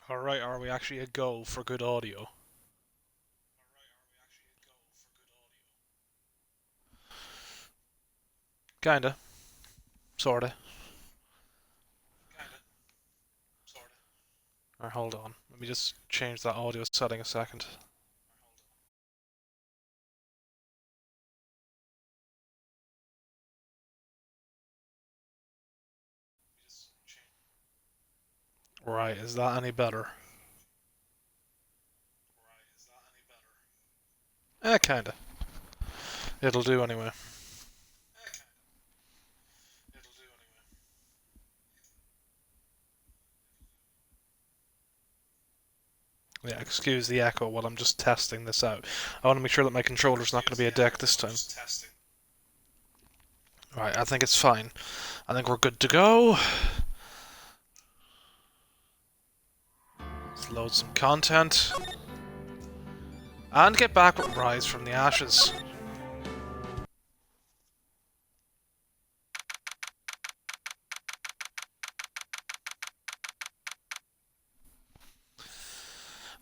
Alright, are we actually a go for good audio? Kinda. Sorta. Or hold on. Let me just change that audio setting a second. Right, is that any better? Kinda. It'll do anyway. Yeah, excuse the echo while I'm just testing this out. I want to make sure that my controller's not going to be a dick this time. Right, I think it's fine. I think we're good to go. Let's load some content. And get back with Rise from the Ashes.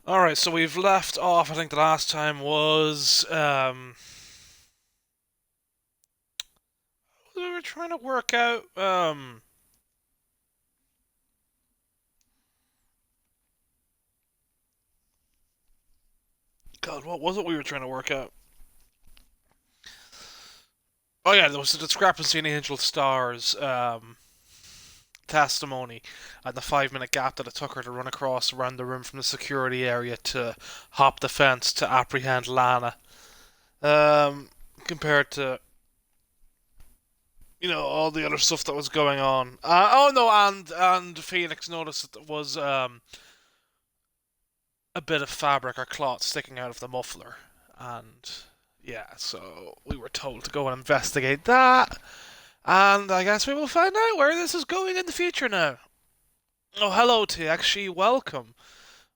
Alright, so we've left off, I think the last time was, we were trying to work out, God, what was it we were trying to work out? Oh yeah, there was a discrepancy in Angel Star's, testimony and the 5 minute gap that it took her to run across around the room from the security area to hop the fence to apprehend Lana. Compared to all the other stuff that was going on. Oh no, and Phoenix noticed that there was a bit of fabric or cloth sticking out of the muffler, and yeah, so we were told to go and investigate that. And I guess we will find out where this is going in the future now. Oh, hello, TXG. Welcome.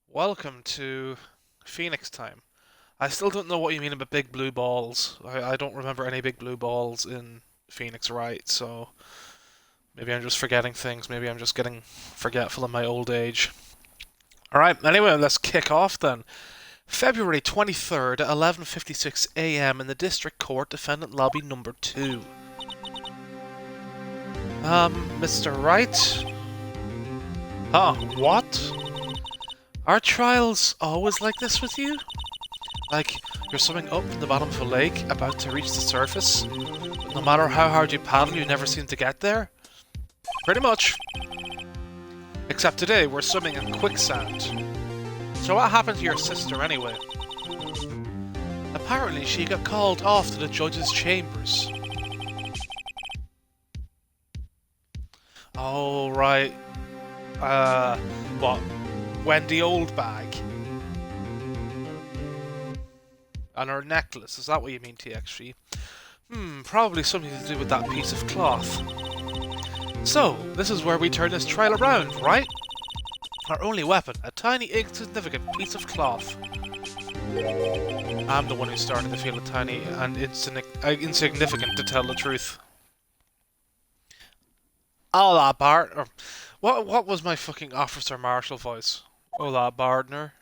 Welcome to Phoenix time. I still don't know what you mean about big blue balls. I don't remember any big blue balls in Phoenix Wright, so maybe I'm just forgetting things. Maybe I'm just getting forgetful in my old age. Alright, anyway, let's kick off then. February 23rd at 11:56 a.m. in the District Court, Defendant Lobby number 2. Mr. Wright? Huh, what? Are trials always like this with you? Like, you're swimming up in the bottom of a lake, about to reach the surface, but no matter how hard you paddle, you never seem to get there? Pretty much. Except today, we're swimming in quicksand. So what happened to your sister, anyway? Apparently, she got called off to the judge's chambers. Oh, right. What? Wendy Oldbag? And her necklace, is that what you mean, TXG? Probably something to do with that piece of cloth. So, this is where we turn this trial around, right? Our only weapon, a tiny, insignificant piece of cloth. I'm the one who's starting to feel tiny and insignificant, to tell the truth. Hola, Bart. Or, what was my fucking Officer Marshall voice? Hola, Bardner.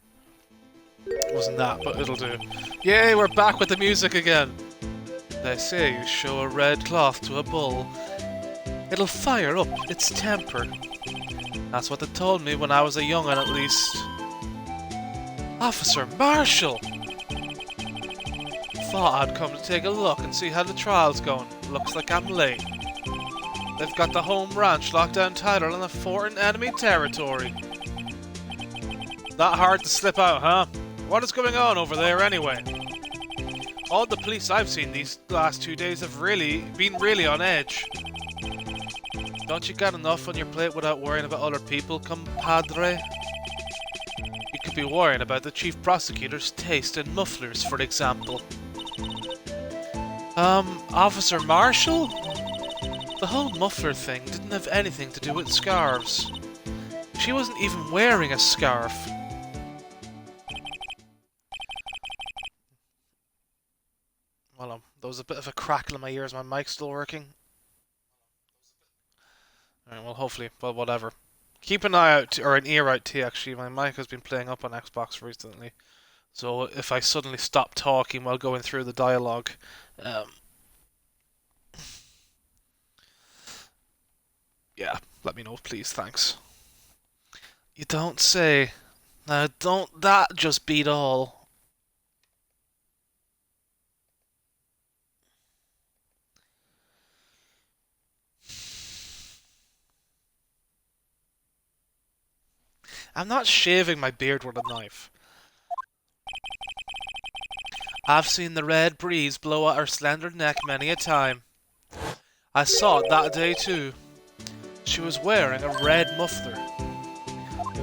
Wasn't that, but it'll do. Yay, we're back with the music again. They say you show a red cloth to a bull, it'll fire up its temper. That's what they told me when I was a young'un, at least. Officer Marshall! Thought I'd come to take a look and see how the trial's going. Looks like I'm late. They've got the home ranch locked down tighter than a fort in enemy territory. That hard to slip out, huh? What is going on over there anyway? All the police I've seen these last 2 days have been really on edge. Don't you got enough on your plate without worrying about other people, compadre? You could be worrying about the chief prosecutor's taste in mufflers, for example. Officer Marshall? The whole muffler thing didn't have anything to do with scarves. She wasn't even wearing a scarf. Well, there was a bit of a crackle in my ears. My mic's still working. Alright, well, hopefully, well, whatever. Keep an eye out, or an ear out too, actually. My mic has been playing up on Xbox recently. So if I suddenly stop talking while going through the dialogue, um, yeah, let me know, please. Thanks. You don't say. Now, don't that just beat all? I'm not shaving my beard with a knife. I've seen the red breeze blow at her slender neck many a time. I saw it that day too. She was wearing a red muffler.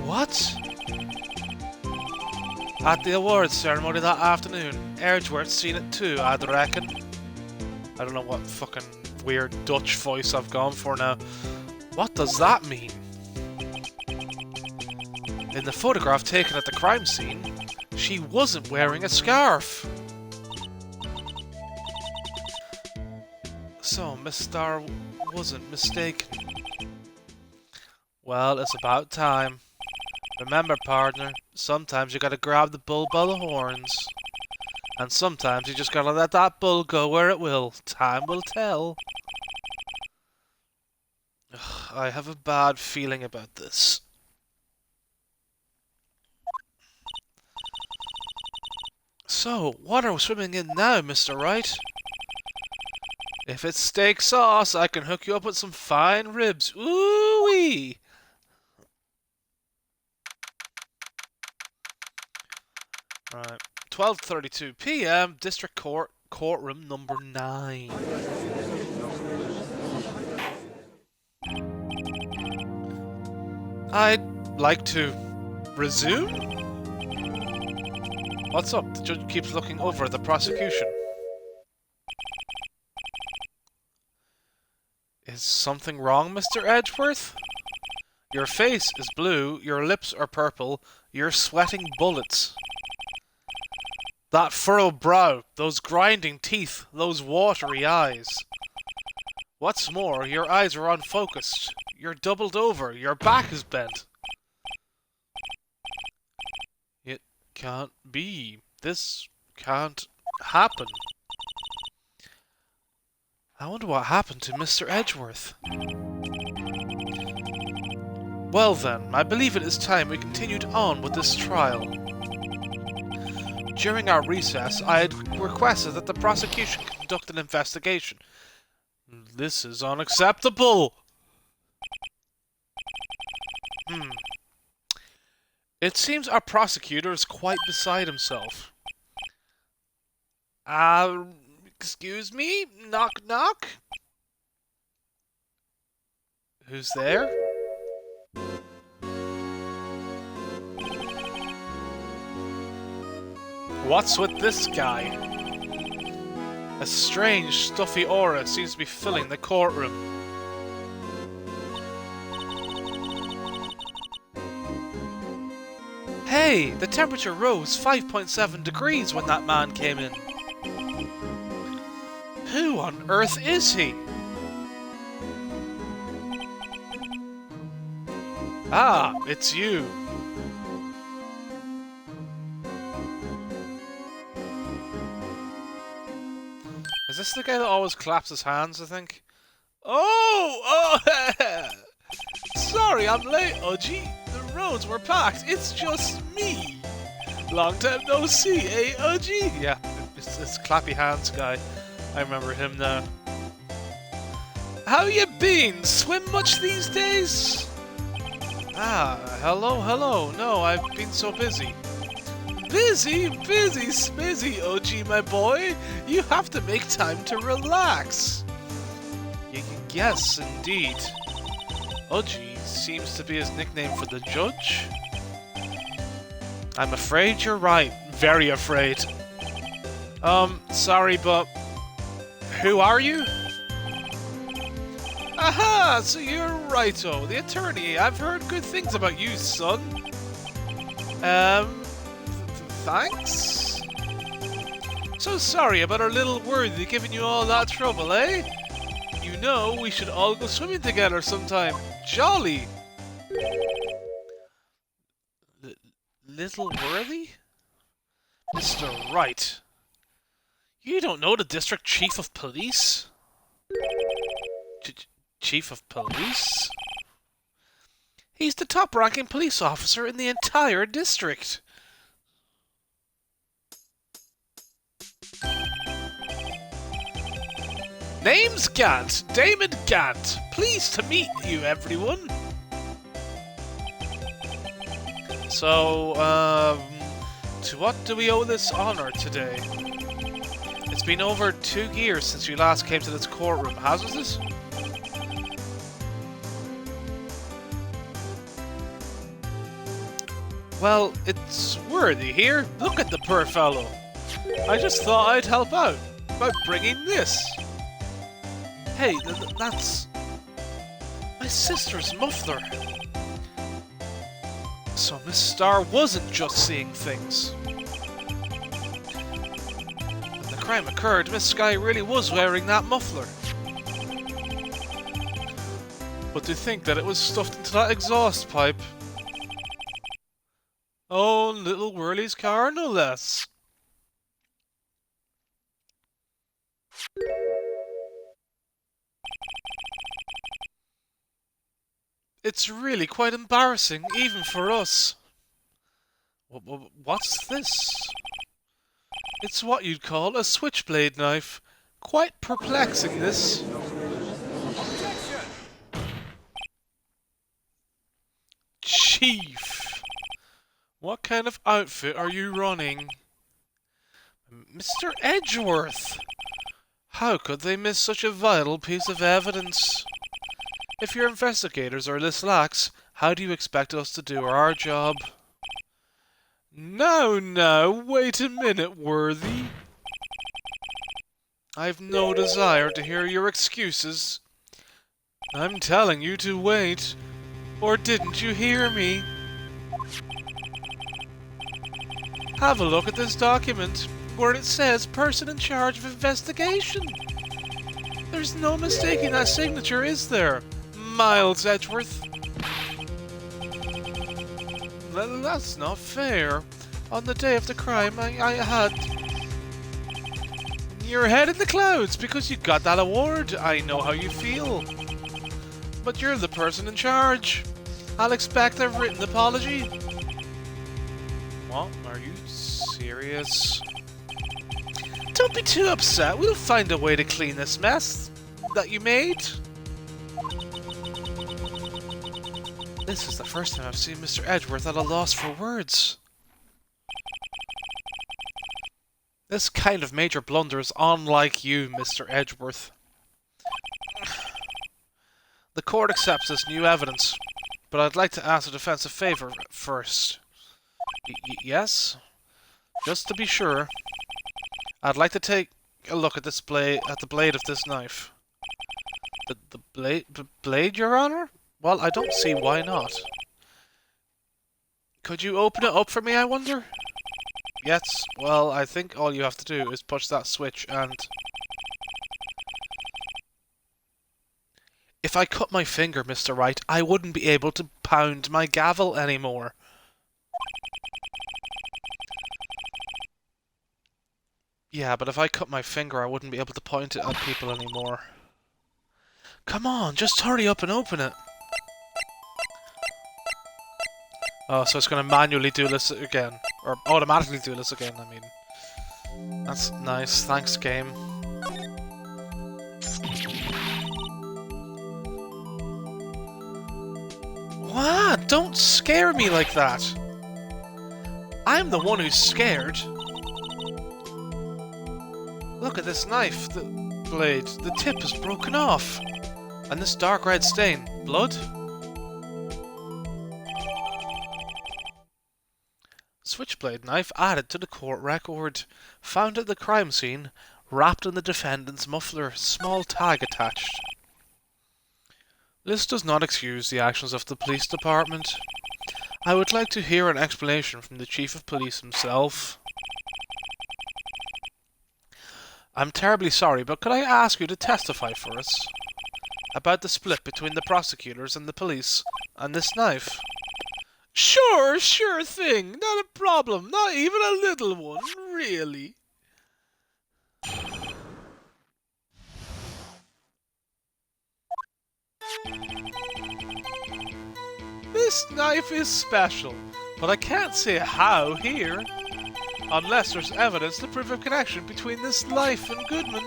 What? At the awards ceremony that afternoon, Edgeworth's seen it too, I'd reckon. I don't know what fucking weird Dutch voice I've gone for now. What does that mean? In the photograph taken at the crime scene, she wasn't wearing a scarf. So, Miss Starr wasn't mistaken. Well, it's about time. Remember, partner, sometimes you gotta grab the bull by the horns. And sometimes you just gotta let that bull go where it will. Time will tell. Ugh, I have a bad feeling about this. So, what are we swimming in now, Mr. Wright? If it's steak sauce, I can hook you up with some fine ribs. Ooh-wee! Right. 12:32 p.m. District Court, courtroom number 9. I'd like to resume? What's up? The judge keeps looking over at the prosecution. Is something wrong, Mr. Edgeworth? Your face is blue, your lips are purple, you're sweating bullets. That furrowed brow, those grinding teeth, those watery eyes. What's more, your eyes are unfocused. You're doubled over, your back is bent. It can't be. This can't happen. I wonder what happened to Mr. Edgeworth. Well then, I believe it is time we continued on with this trial. During our recess, I had requested that the prosecution conduct an investigation. This is unacceptable! It seems our prosecutor is quite beside himself. Excuse me? Knock knock? Who's there? What's with this guy? A strange, stuffy aura seems to be filling the courtroom. Hey, the temperature rose 5.7 degrees when that man came in. Who on earth is he? Ah, it's you. Is this the guy that always claps his hands, I think? Oh! Sorry, I'm late, Udgy. The roads were packed. It's just me. Long time no see, eh, Udgy? Yeah, it's Clappy Hands guy. I remember him now. How you been? Swim much these days? Ah, hello. No, I've been so busy. Busy, OG, my boy. You have to make time to relax. Yes, indeed. OG seems to be his nickname for the judge. I'm afraid you're right. Very afraid. Sorry, but who are you? Aha, so you're Righto, the attorney. I've heard good things about you, son. Thanks? So sorry about our little worthy giving you all that trouble, eh? You know, we should all go swimming together sometime. Jolly! Little Worthy? Mr. Wright. You don't know the District Chief of Police? Chief of Police? He's the top-ranking police officer in the entire district. Name's Gant, Damon Gant. Pleased to meet you, everyone. So, to what do we owe this honor today? It's been over 2 years since you last came to this courtroom, hasn't it? Well, it's Worthy here. Look at the poor fellow. I just thought I'd help out by bringing this. Hey, that's my sister's muffler. So Miss Starr wasn't just seeing things. When the crime occurred, Miss Sky really was wearing that muffler. But to think that it was stuffed into that exhaust pipe. Oh, little Whirly's car, no less. It's really quite embarrassing, even for us. What's this? It's what you'd call a switchblade knife. Quite perplexing, this. Chief! What kind of outfit are you running? Mr. Edgeworth! How could they miss such a vital piece of evidence? If your investigators are this lax, how do you expect us to do our job? Now, wait a minute, Worthy. I've no desire to hear your excuses. I'm telling you to wait. Or didn't you hear me? Have a look at this document, where it says person in charge of investigation. There's no mistaking that signature, is there? Miles Edgeworth. That's not fair. On the day of the crime, I had your head in the clouds because you got that award. I know how you feel. But you're the person in charge. I'll expect a written apology. What? Are you serious? Don't be too upset. We'll find a way to clean this mess that you made. This is the first time I've seen Mr. Edgeworth at a loss for words. This kind of major blunder is unlike you, Mr. Edgeworth. The court accepts this new evidence, but I'd like to ask the defense a favor first. Yes? Just to be sure, I'd like to take a look at the blade of this knife. The blade, Your Honor? Well, I don't see why not. Could you open it up for me, I wonder? Yes, well, I think all you have to do is push that switch and... If I cut my finger, Mr. Wright, I wouldn't be able to pound my gavel anymore. Yeah, but if I cut my finger, I wouldn't be able to point it at people anymore. Come on, just hurry up and open it. Oh, so it's going to manually do this again. Or automatically do this again, I mean. That's nice. Thanks, game. What? Don't scare me like that. I'm the one who's scared. Look at this knife. The blade. The tip is broken off. And this dark red stain. Blood? Switchblade knife added to the court record. Found at the crime scene, wrapped in the defendant's muffler. Small tag attached. This does not excuse the actions of the police department. I would like to hear an explanation from the chief of police himself. I'm terribly sorry, but could I ask you to testify for us about the split between the prosecutors and the police and this knife? Sure thing. Not a problem. Not even a little one, really. This knife is special, but I can't say how here. Unless there's evidence to prove a connection between this knife and Goodman.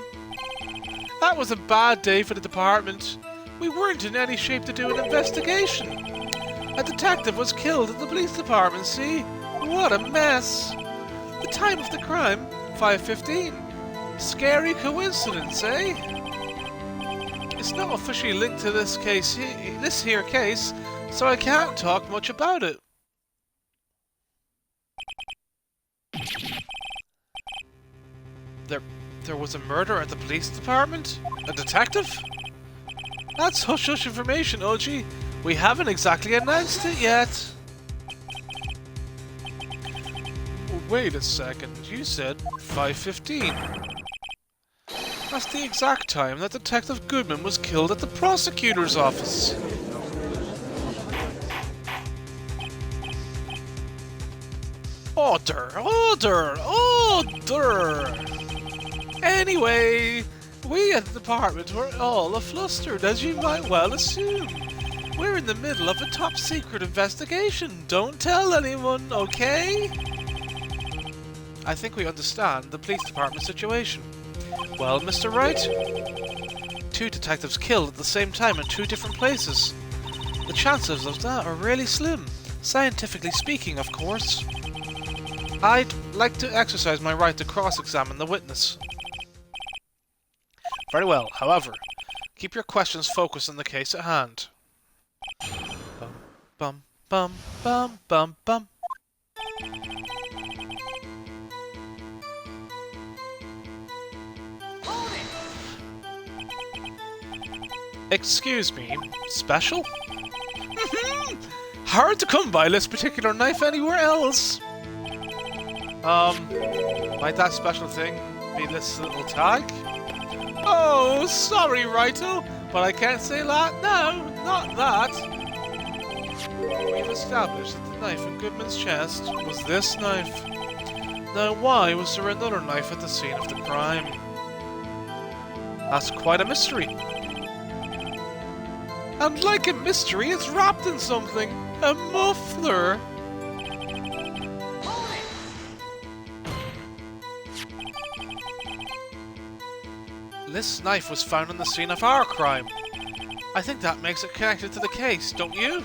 That was a bad day for the department. We weren't in any shape to do an investigation. A detective was killed at the police department, see? What a mess. The time of the crime, 5:15. Scary coincidence, eh? It's not officially linked to this here case, so I can't talk much about it. There was a murder at the police department? A detective? That's hush-hush information, OG. We haven't exactly announced it yet. Wait a second, you said 5:15. That's the exact time that Detective Goodman was killed at the prosecutor's office. Order! Anyway, we at the department were all aflustered, as you might well assume. We're in the middle of a top-secret investigation. Don't tell anyone, okay? I think we understand the police department situation. Well, Mr. Wright? 2 detectives killed at the same time in 2 different places. The chances of that are really slim. Scientifically speaking, of course. I'd like to exercise my right to cross-examine the witness. Very well, however, keep your questions focused on the case at hand. Bum, bum, bum, bum, bum. Excuse me, special? Hard to come by this particular knife anywhere else. Might that special thing be this little tag? Oh, sorry, Righto, but I can't say that. No, not that. We've established that the knife in Goodman's chest was this knife. Now, why was there another knife at the scene of the crime? That's quite a mystery. And like a mystery, it's wrapped in something. A muffler. This knife was found on the scene of our crime. I think that makes it connected to the case, don't you?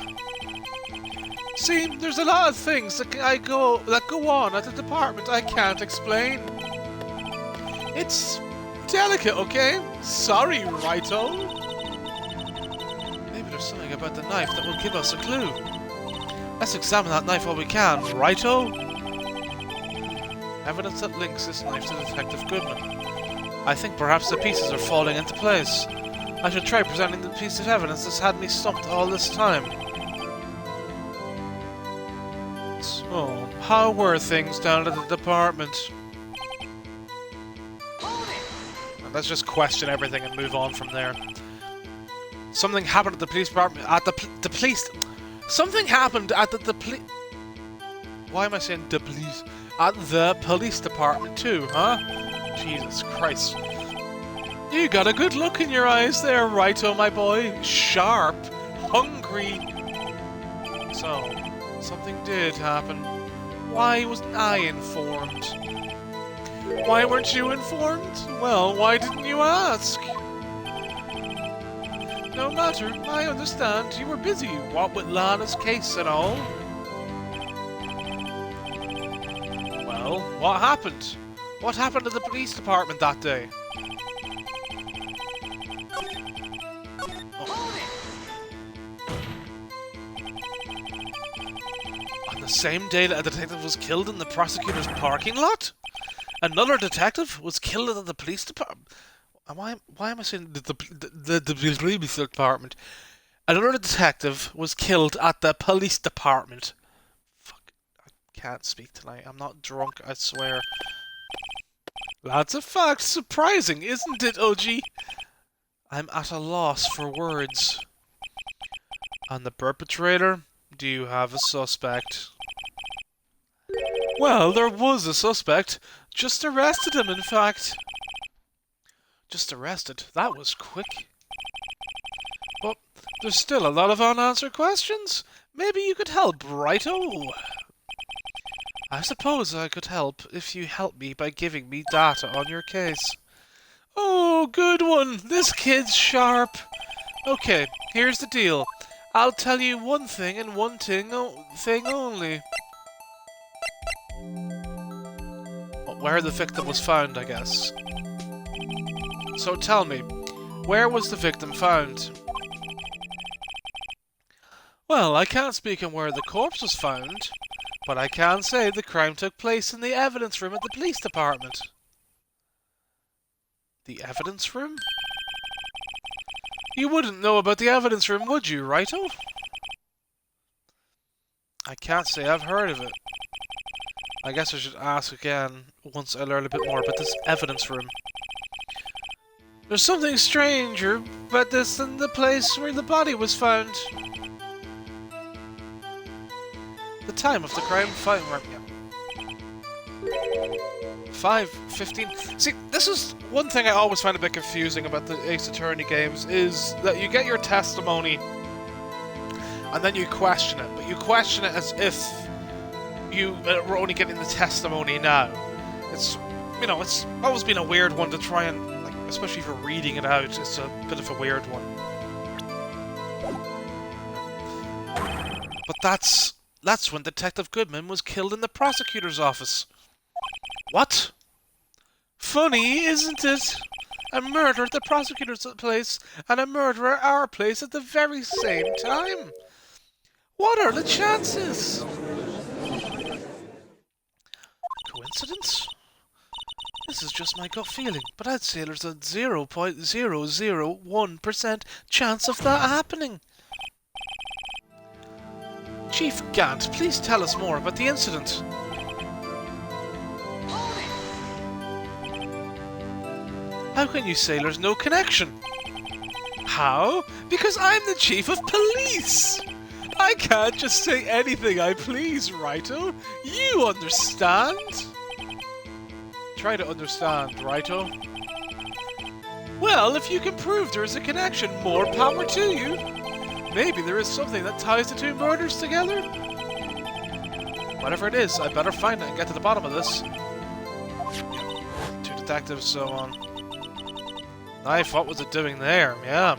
See, there's a lot of things that go on at the department I can't explain. It's delicate, okay? Sorry, Righto. Maybe there's something about the knife that will give us a clue. Let's examine that knife while we can, Righto. Evidence that links this knife to Detective Goodman. I think perhaps the pieces are falling into place. I should try presenting the piece of evidence that's had me stumped all this time. So, how were things down at the department? Let's just question everything and move on from there. Something happened at the police department. Something happened at the police. Why am I saying the police? At the police department too, huh? Jesus Christ. You got a good look in your eyes there, Righto, my boy. Sharp. Hungry. So, something did happen. Why wasn't I informed? Why weren't you informed? Well, why didn't you ask? No matter, I understand. You were busy, what with Lana's case and all. Well, what happened? What happened at the police department that day? On the same day that a detective was killed in the prosecutor's parking lot? Another detective was killed at the police department? Why am I saying the police department? Another detective was killed at the police department. Fuck, I can't speak tonight. I'm not drunk, I swear. That's a fact. Surprising, isn't it, OG? I'm at a loss for words. And the perpetrator? Do you have a suspect? Well, there was a suspect. Just arrested him, in fact. Just arrested? That was quick. But there's still a lot of unanswered questions. Maybe you could help, righto? I suppose I could help if you help me by giving me data on your case. Oh, good one. This kid's sharp. Okay, here's the deal. I'll tell you one thing and one thing only. Where the victim was found, I guess. So tell me, where was the victim found? Well, I can't speak on where the corpse was found, but I can say the crime took place in the evidence room at the police department. The evidence room? You wouldn't know about the evidence room, would you, righto? I can't say I've heard of it. I guess I should ask again once I learn a bit more about this evidence room. There's something stranger about this than the place where the body was found. The time of the crime, 5:15. See, this is one thing I always find a bit confusing about the Ace Attorney games, is that you get your testimony and then you question it, but you question it as if you were only getting the testimony now. It's, you know, it's always been a weird one to try and, like, especially for reading it out, it's a bit of a weird one. But that's when Detective Goodman was killed in the prosecutor's office. What? Funny, isn't it? A murder at the prosecutor's place and a murder at our place at the very same time. What are the chances? Coincidence? This is just my gut feeling, but I'd say there's a 0.001% chance of that happening. Chief Gant, please tell us more about the incident. How can you say there's no connection? How? Because I'm the chief of police! I can't just say anything I please, righto? You understand? Try to understand, righto? Well, if you can prove there is a connection, more power to you. Maybe there is something that ties the two murders together? Whatever it is, I better find it and get to the bottom of this. Two detectives, so on. Knife, what was it doing there? Yeah.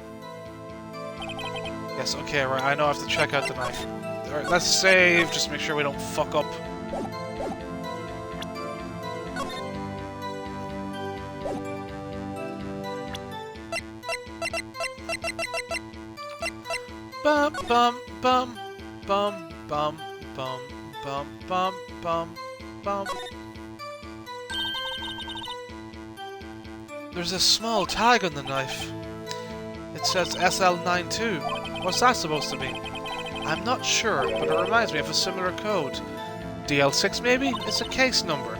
Yes, okay, right, I know I have to check out the knife. Alright, let's save, just to make sure we don't fuck up. Bum bum bum bum bum bum bum bum bum bum. There's a small tag on the knife. It says SL92. What's that supposed to mean? I'm not sure, but it reminds me of a similar code. DL6 maybe? It's a case number.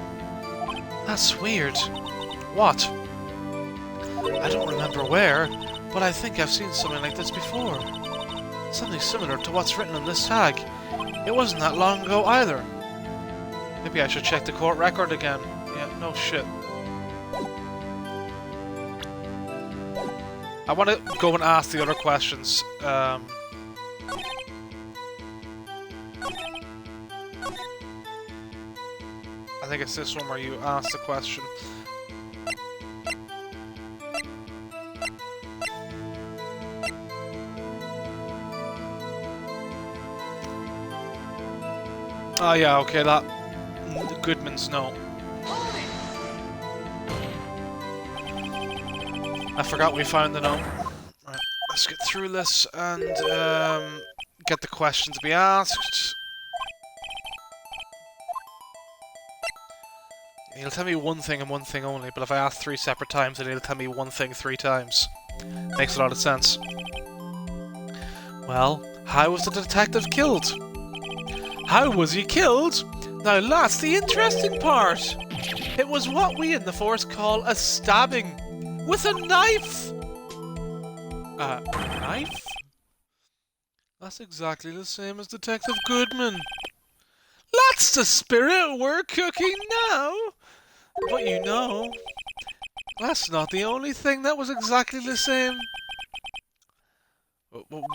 That's weird. What? I don't remember where, but I think I've seen something like this before. Something similar to what's written on this tag. It wasn't that long ago either. Maybe I should check the court record again. Yeah, no shit. I want to go and ask the other questions. I think it's this one where you ask the question. Oh yeah, okay, that Goodman's note. I forgot we found the note. Right, let's get through this and get the question to be asked. He'll tell me one thing and one thing only, but if I ask 3 separate times, then he'll tell me one thing 3 times. Makes a lot of sense. Well, how was the detective killed? How was he killed? Now that's the interesting part. It was what we in the force call a stabbing. With a knife! A knife? That's exactly the same as Detective Goodman. That's the spirit we're cooking now! But you know, that's not the only thing that was exactly the same.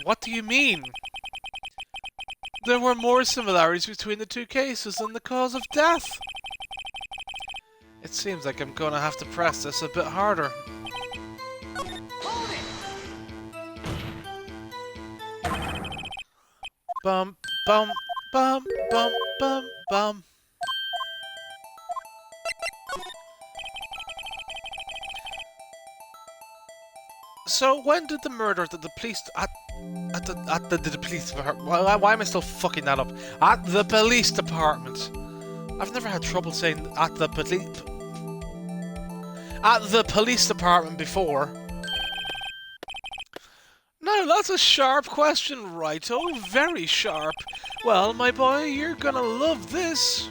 What do you mean? There were more similarities between the two cases than the cause of death. It seems like I'm gonna have to press this a bit harder. Bum, bum, bum, bum, bum, bum. So when did the murder at the police at the police department? Why am I still fucking that up? At the police department. I've never had trouble saying at the police department before. Now that's a sharp question, Righto. Very sharp. Well, my boy, you're gonna love this.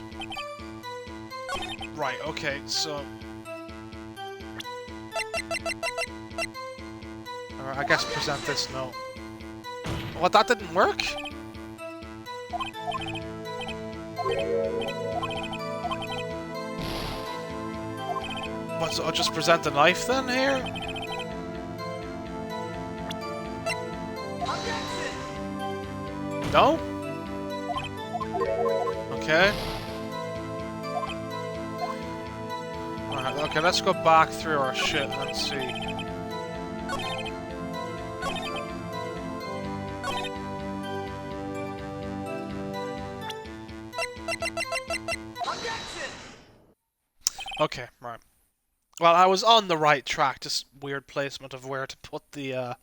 Right. Okay. So. I guess present this note. What, that didn't work? What, so I'll just present the knife then here? No? Okay. Alright, okay, let's go back through our shit and see. Okay, right. Well, I was on the right track, just weird placement of where to put the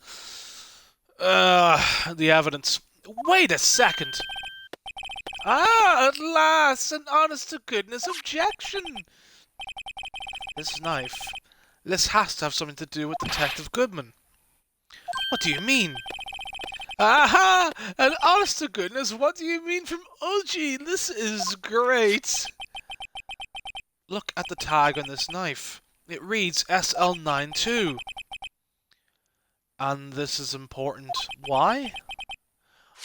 evidence. Wait a second! Ah, at last! An honest-to-goodness objection! This knife. This has to have something to do with Detective Goodman. What do you mean? Aha! And honest-to-goodness, what do you mean from Uji? This is great! Look at the tag on this knife. It reads SL92. And this is important. Why?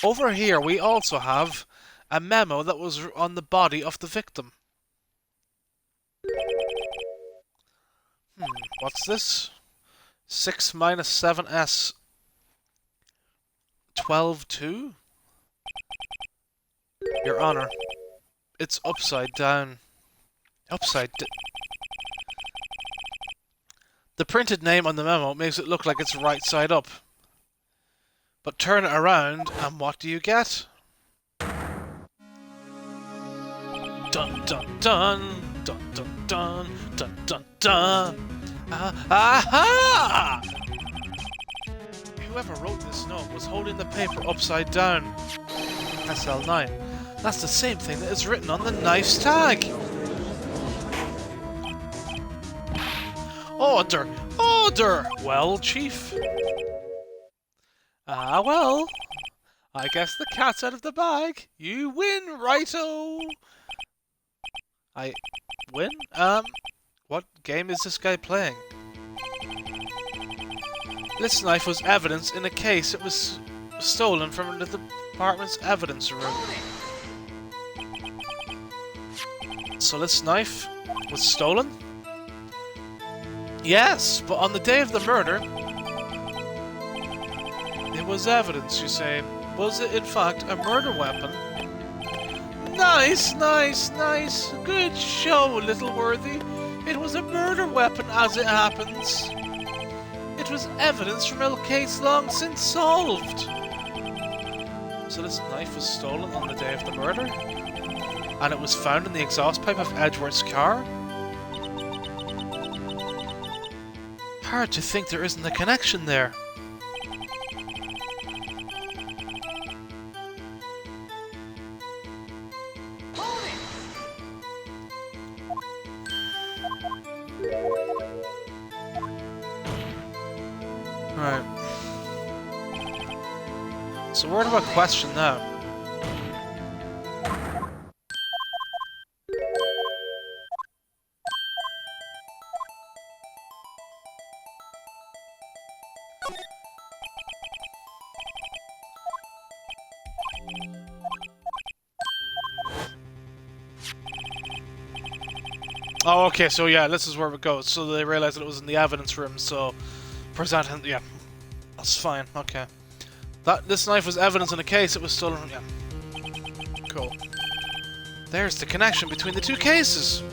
Over here we also have a memo that was on the body of the victim. What's this? 6 minus 7s 12-2? Your Honor, it's upside down. The printed name on the memo makes it look like it's right side up. But turn it around, and what do you get? Dun dun dun! Dun dun dun! Dun dun dun! Aha! Whoever wrote this note was holding the paper upside down. SL9. That's the same thing that is written on the knife's tag. Order! Order! Well, Chief? Ah, well. I guess the cat's out of the bag. You win, righto! I win? What game is this guy playing? This knife was evidence in a case it was stolen from the department's evidence room. So this knife was stolen? Yes, but on the day of the murder, it was evidence, you say. Was it in fact a murder weapon? Nice, nice, nice. Good show, little worthy. It was a murder weapon, as it happens. It was evidence from a case long since solved. So this knife was stolen on the day of the murder? And it was found in the exhaust pipe of Edgeworth's car? Hard to think there isn't a connection there. Right. So where do I question now? Oh, okay, so yeah, this is where it goes. So they realized that it was in the evidence room, so presenting, yeah, that's fine, okay. This knife was evidence in a case, it was stolen, yeah. Cool. There's the connection between the two cases.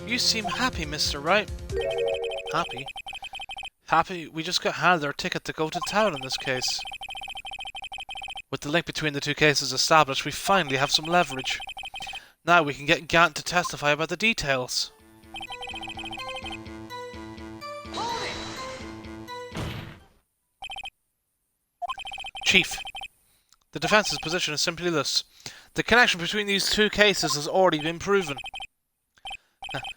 You seem happy, Mr. Wright. Happy? Happy? We just got handed our ticket to go to town in this case. With the link between the two cases established, we finally have some leverage. Now we can get Gant to testify about the details. Chief, the defense's position is simply this. The connection between these two cases has already been proven.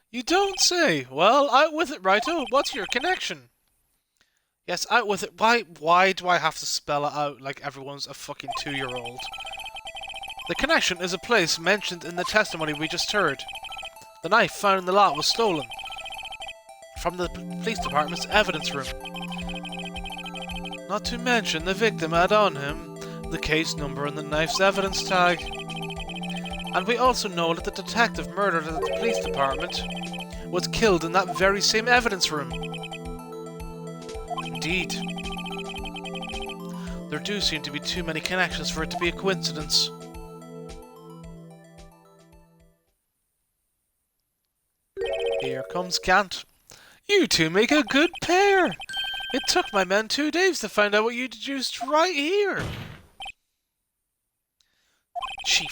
You don't say. Well, out with it, Righto. What's your connection? Yes, out with it. Why do I have to spell it out like everyone's a fucking 2-year-old? The connection is a place mentioned in the testimony we just heard. The knife found in the lot was stolen from the police department's evidence room. Not to mention the victim had on him the case number and the knife's evidence tag. And we also know that the detective murdered at the police department was killed in that very same evidence room. Indeed. There do seem to be too many connections for it to be a coincidence. Here comes Gant. You two make a good pair. It took my men 2 days to find out what you deduced right here. Chief,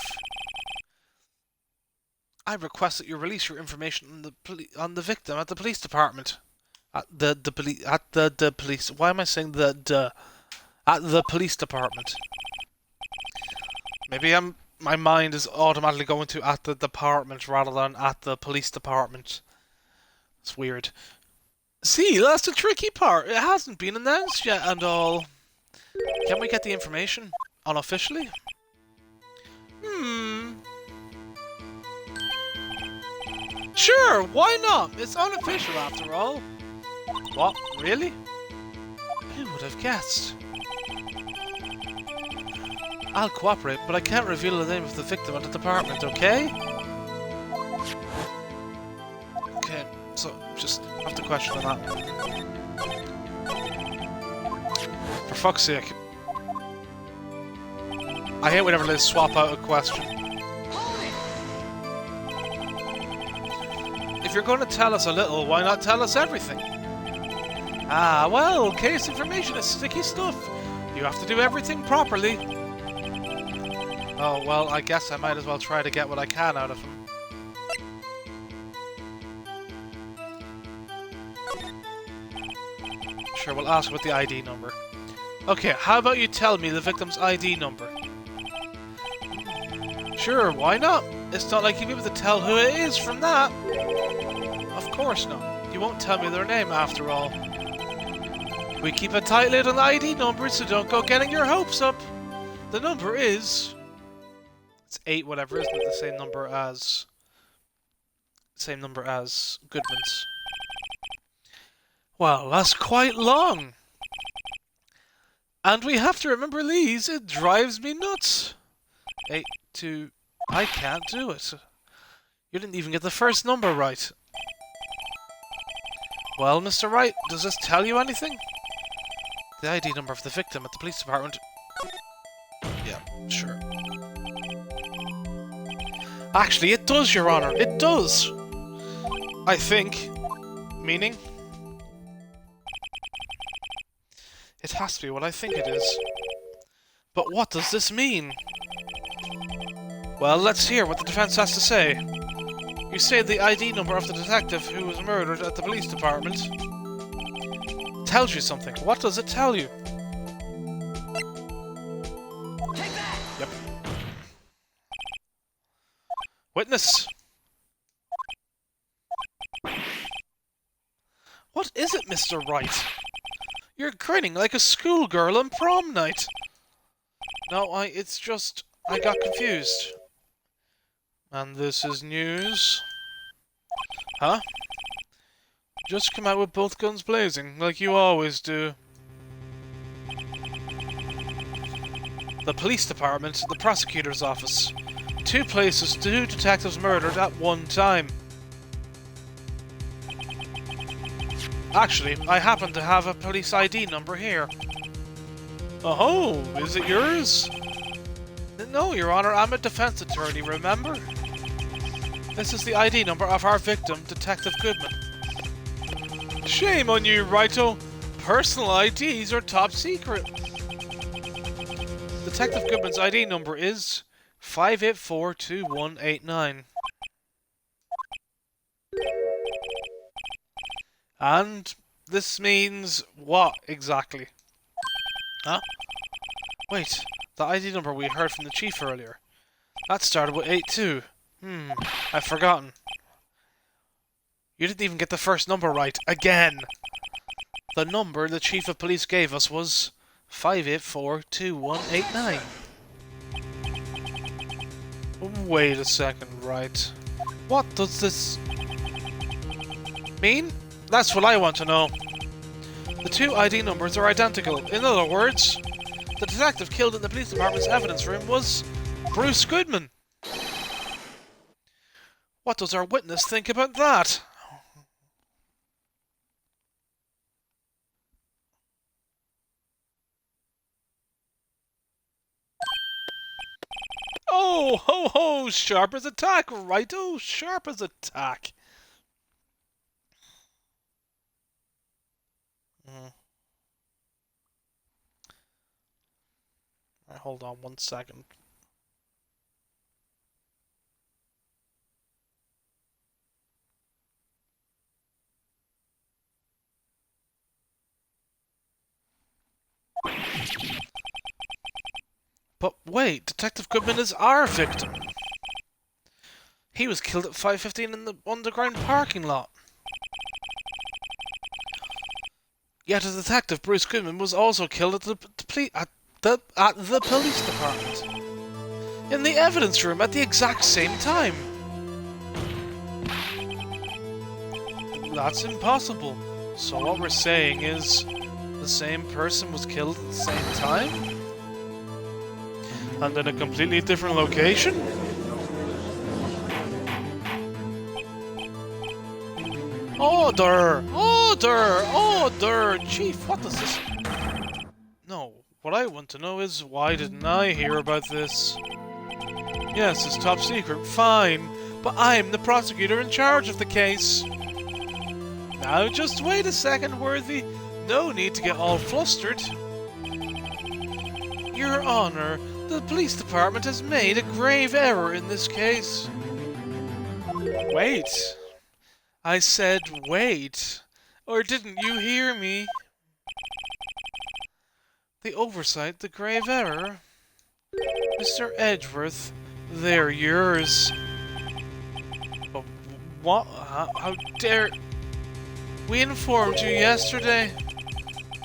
I request that you release your information on the victim at the police department. At the police. Why am I saying at the police department? Maybe my mind is automatically going to at the department rather than at the police department. It's weird. See, that's the tricky part. It hasn't been announced yet and all. Can we get the information unofficially? Sure, why not? It's unofficial after all. What? Really? Who would have guessed? I'll cooperate, but I can't reveal the name of the victim at the department, okay? Okay, so just have to question on that. For fuck's sake. I hate whenever they swap out a question. If you're going to tell us a little, why not tell us everything? Ah, well, case information is sticky stuff. You have to do everything properly. Oh, well, I guess I might as well try to get what I can out of him. Sure, we'll ask with the ID number. Okay, how about you tell me the victim's ID number? Sure, why not? It's not like you'll be able to tell who it is from that. Of course not. You won't tell me their name after all. We keep a tight lid on the ID number, so don't go getting your hopes up. The number is... It's 8 whatever, isn't it? The same number as... Goodman's. Well, that's quite long. And we have to remember these. It drives me nuts. 8, 2... I can't do it. You didn't even get the first number right. Well, Mr. Wright, does this tell you anything? The ID number of the victim at the police department. Yeah, sure. Actually, it does, Your Honor. It does. I think. Meaning? It has to be what I think it is. But what does this mean? Well, let's hear what the defense has to say. You say the ID number of the detective who was murdered at the police department tells you something. What does it tell you? Take that! Yep. Witness! What is it, Mr. Wright? You're grinning like a schoolgirl on prom night. No, it's just... I got confused. And this is news. Huh? Just come out with both guns blazing, like you always do. The police department, the prosecutor's office. 2 places, 2 detectives murdered at one time. Actually, I happen to have a police ID number here. Oh, is it yours? No, Your Honor, I'm a defense attorney, remember? This is the ID number of our victim, Detective Goodman. Shame on you, Righto. Personal IDs are top secret. Detective Goodman's ID number is 5842189. And this means what exactly? Huh? Wait, the ID number we heard from the chief earlier. That started with 82. I've forgotten. You didn't even get the first number right. Again! The number the chief of police gave us was 5842189. Wait a second, Wright. What does this mean? That's what I want to know. The two ID numbers are identical. In other words, the detective killed in the police department's evidence room was Bruce Goodman. What does our witness think about that? Oh, ho, ho, sharp as a tack, righto, sharp as a tack. Right, hold on 1 second. But wait, Detective Goodman is our victim. He was killed at 5:15 in the underground parking lot. Yet a detective, Bruce Goodman, was also killed at the police department. In the evidence room at the exact same time. That's impossible. So what we're saying is the same person was killed at the same time? And in a completely different location? Order! Order! Order! Chief, what does this... No, what I want to know is why didn't I hear about this? Yes, it's top secret, fine, but I'm the prosecutor in charge of the case. Now just wait a second, Worthy. No need to get all flustered. Your Honor, the police department has made a grave error in this case. Wait. I said wait. Or didn't you hear me? The oversight, the grave error. Mr. Edgeworth, they're yours. But what? How dare... We informed you yesterday.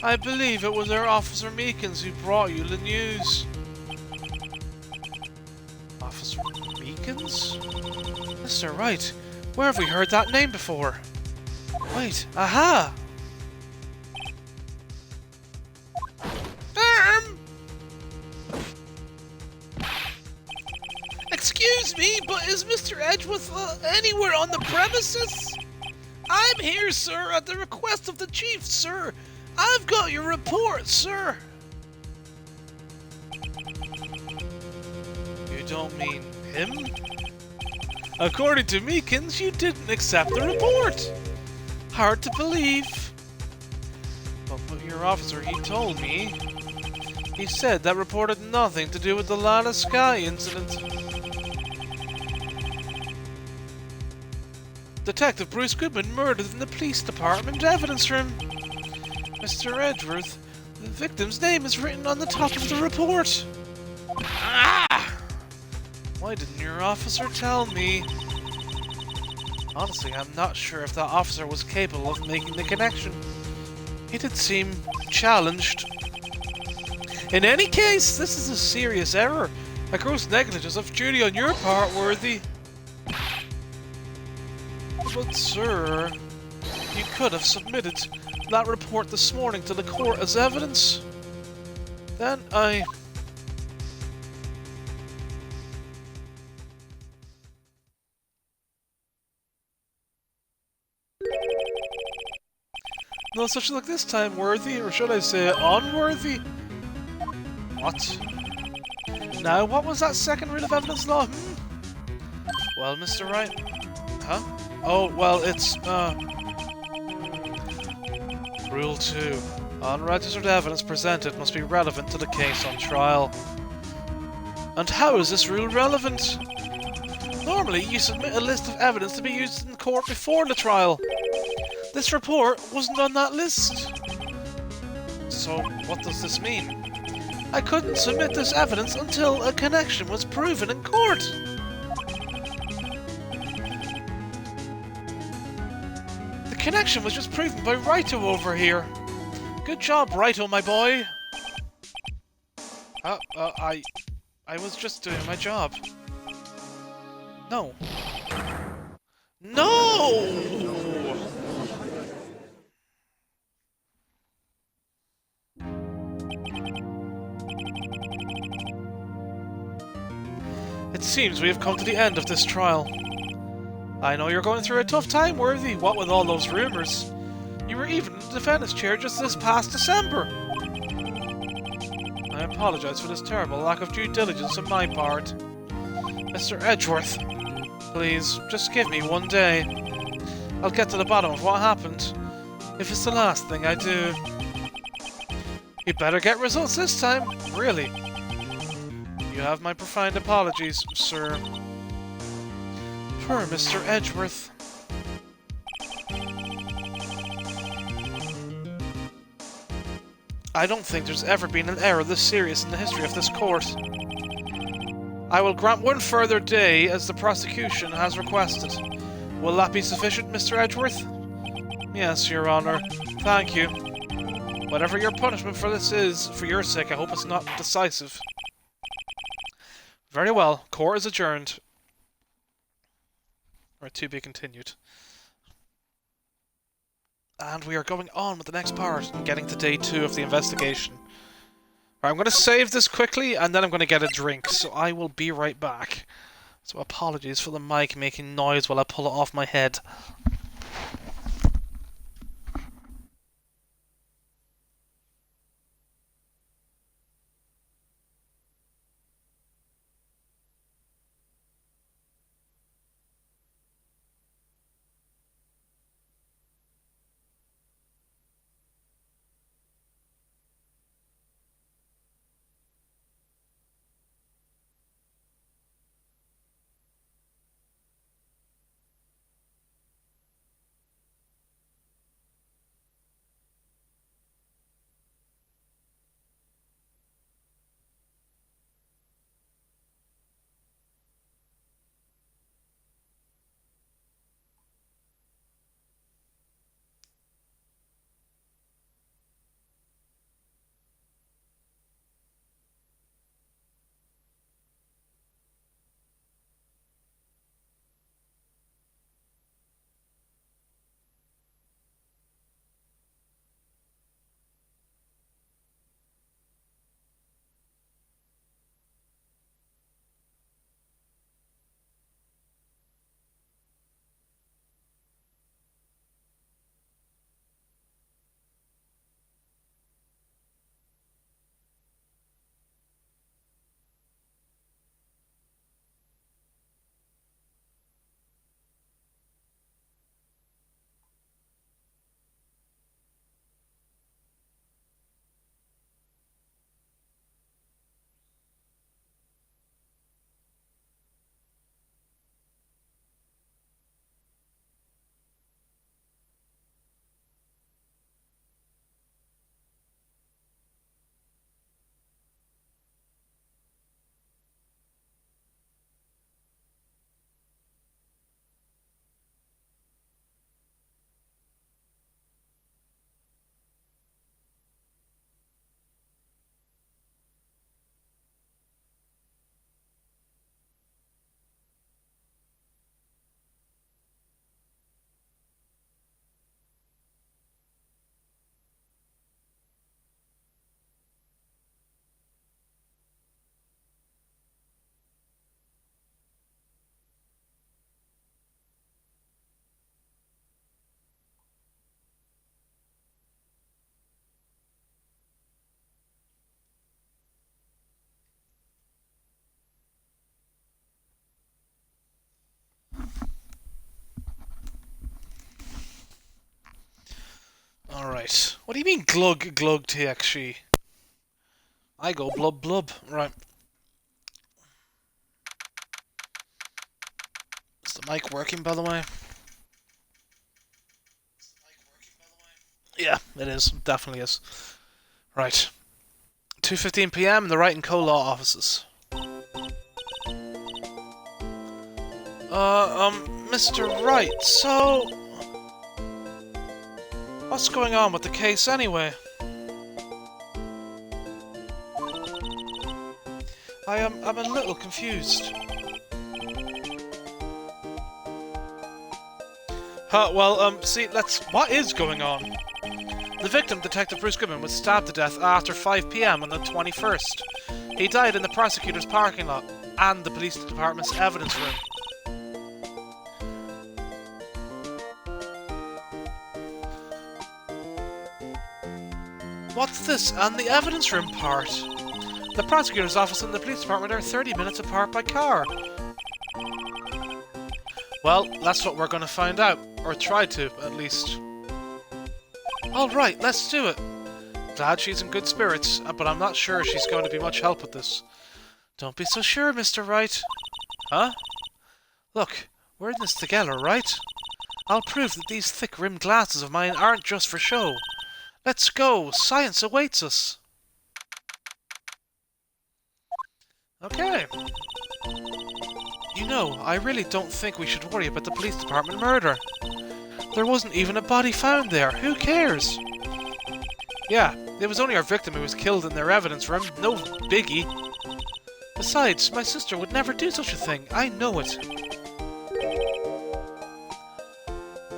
I believe it was our Officer Meekins who brought you the news. Officer Meekins? Mr. Wright, where have we heard that name before? Wait, aha! Excuse me, but is Mr. Edgeworth anywhere on the premises? I'm here, sir, at the request of the chief, sir. I've got your report, sir. You don't mean him? According to Meekins, you didn't accept the report. Hard to believe. But your officer, he told me. He said that report had nothing to do with the Lana Sky incident. Detective Bruce Goodman murdered in the police department evidence room. Mr. Edgeworth, the victim's name is written on the top of the report. Ah! Why didn't your officer tell me? Honestly, I'm not sure if that officer was capable of making the connection. He did seem challenged. In any case, this is a serious error. A gross negligence of duty on your part, Worthy. But, sir, you could have submitted that report this morning to the court as evidence. Then No such luck this time, worthy, or should I say unworthy? What? Now, what was that second rule of evidence law? Well, Mr. Wright... Huh? Oh, well, it's, Rule 2. Unregistered evidence presented must be relevant to the case on trial. And how is this rule relevant? Normally, you submit a list of evidence to be used in court before the trial. This report wasn't on that list. So, what does this mean? I couldn't submit this evidence until a connection was proven in court. The connection was just proven by Wright over here. Good job, Wright, my boy. I was just doing my job. No. No! It seems we have come to the end of this trial. I know you're going through a tough time, Worthy, what with all those rumors. You were even in the defendant's chair just this past December. I apologize for this terrible lack of due diligence on my part. Mr. Edgeworth, please, just give me one day. I'll get to the bottom of what happened, if it's the last thing I do. You better get results this time, really. You have my profound apologies, sir. Poor Mr. Edgeworth. I don't think there's ever been an error this serious in the history of this court. I will grant one further day as the prosecution has requested. Will that be sufficient, Mr. Edgeworth? Yes, Your Honor. Thank you. Whatever your punishment for this is, for your sake, I hope it's not decisive. Very well. Court is adjourned. Or to be continued. And we are going on with the next part and getting to day 2 of the investigation. Right, I'm going to save this quickly and then I'm going to get a drink, so I will be right back. So apologies for the mic making noise while I pull it off my head. Right. What do you mean glug glug TXG? I go blub blub. Right. Is the mic working, by the way? Yeah, it is. Definitely is. Right. 2:15 p.m. in the Wright and Co. law offices. Mr. Wright, so... what's going on with the case anyway? I'm a little confused. See, what is going on? The victim, Detective Bruce Goodman, was stabbed to death after 5 p.m. on the 21st. He died in the prosecutor's parking lot and the police department's evidence room. What's this? And the evidence room part? The prosecutor's office and the police department are 30 minutes apart by car. Well, that's what we're going to find out. Or try to, at least. Alright, let's do it. Glad she's in good spirits, but I'm not sure she's going to be much help with this. Don't be so sure, Mr. Wright. Huh? Look, we're in this together, right? I'll prove that these thick-rimmed glasses of mine aren't just for show. Let's go! Science awaits us! Okay. You know, I really don't think we should worry about the police department murder. There wasn't even a body found there. Who cares? Yeah, it was only our victim who was killed in their evidence room. No biggie. Besides, my sister would never do such a thing. I know it.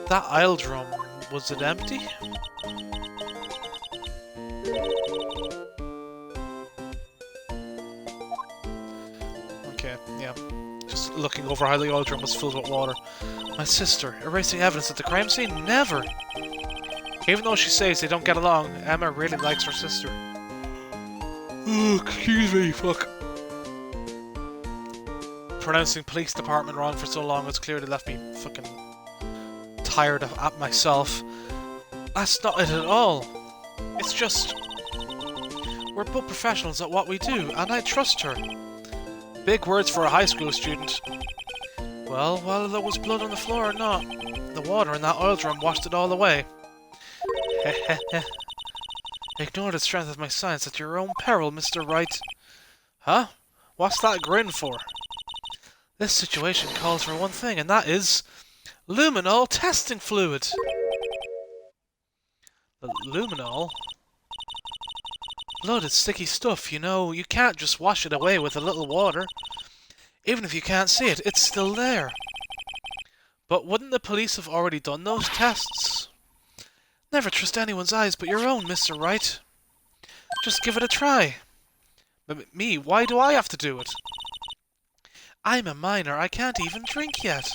That aisle drum, was it empty? Okay, yeah. Just looking over how the oil drum was filled with water. My sister, erasing evidence at the crime scene? Never! Even though she says they don't get along, Emma really likes her sister. Oh, excuse me, fuck. Pronouncing police department wrong for so long, it's clearly left me fucking tired at myself. That's not it at all. It's just... we're both professionals at what we do, and I trust her. Big words for a high school student. Well, whether there was blood on the floor or not, the water in that oil drum washed it all away. Heh. Ignore the strength of my science at your own peril, Mr. Wright. Huh? What's that grin for? This situation calls for one thing, and that is... luminol testing fluid! Luminol? Blood is sticky stuff, you know. You can't just wash it away with a little water. Even if you can't see it, it's still there. But wouldn't the police have already done those tests? Never trust anyone's eyes but your own, Mr. Wright. Just give it a try. Me? Why do I have to do it? I'm a minor. I can't even drink yet.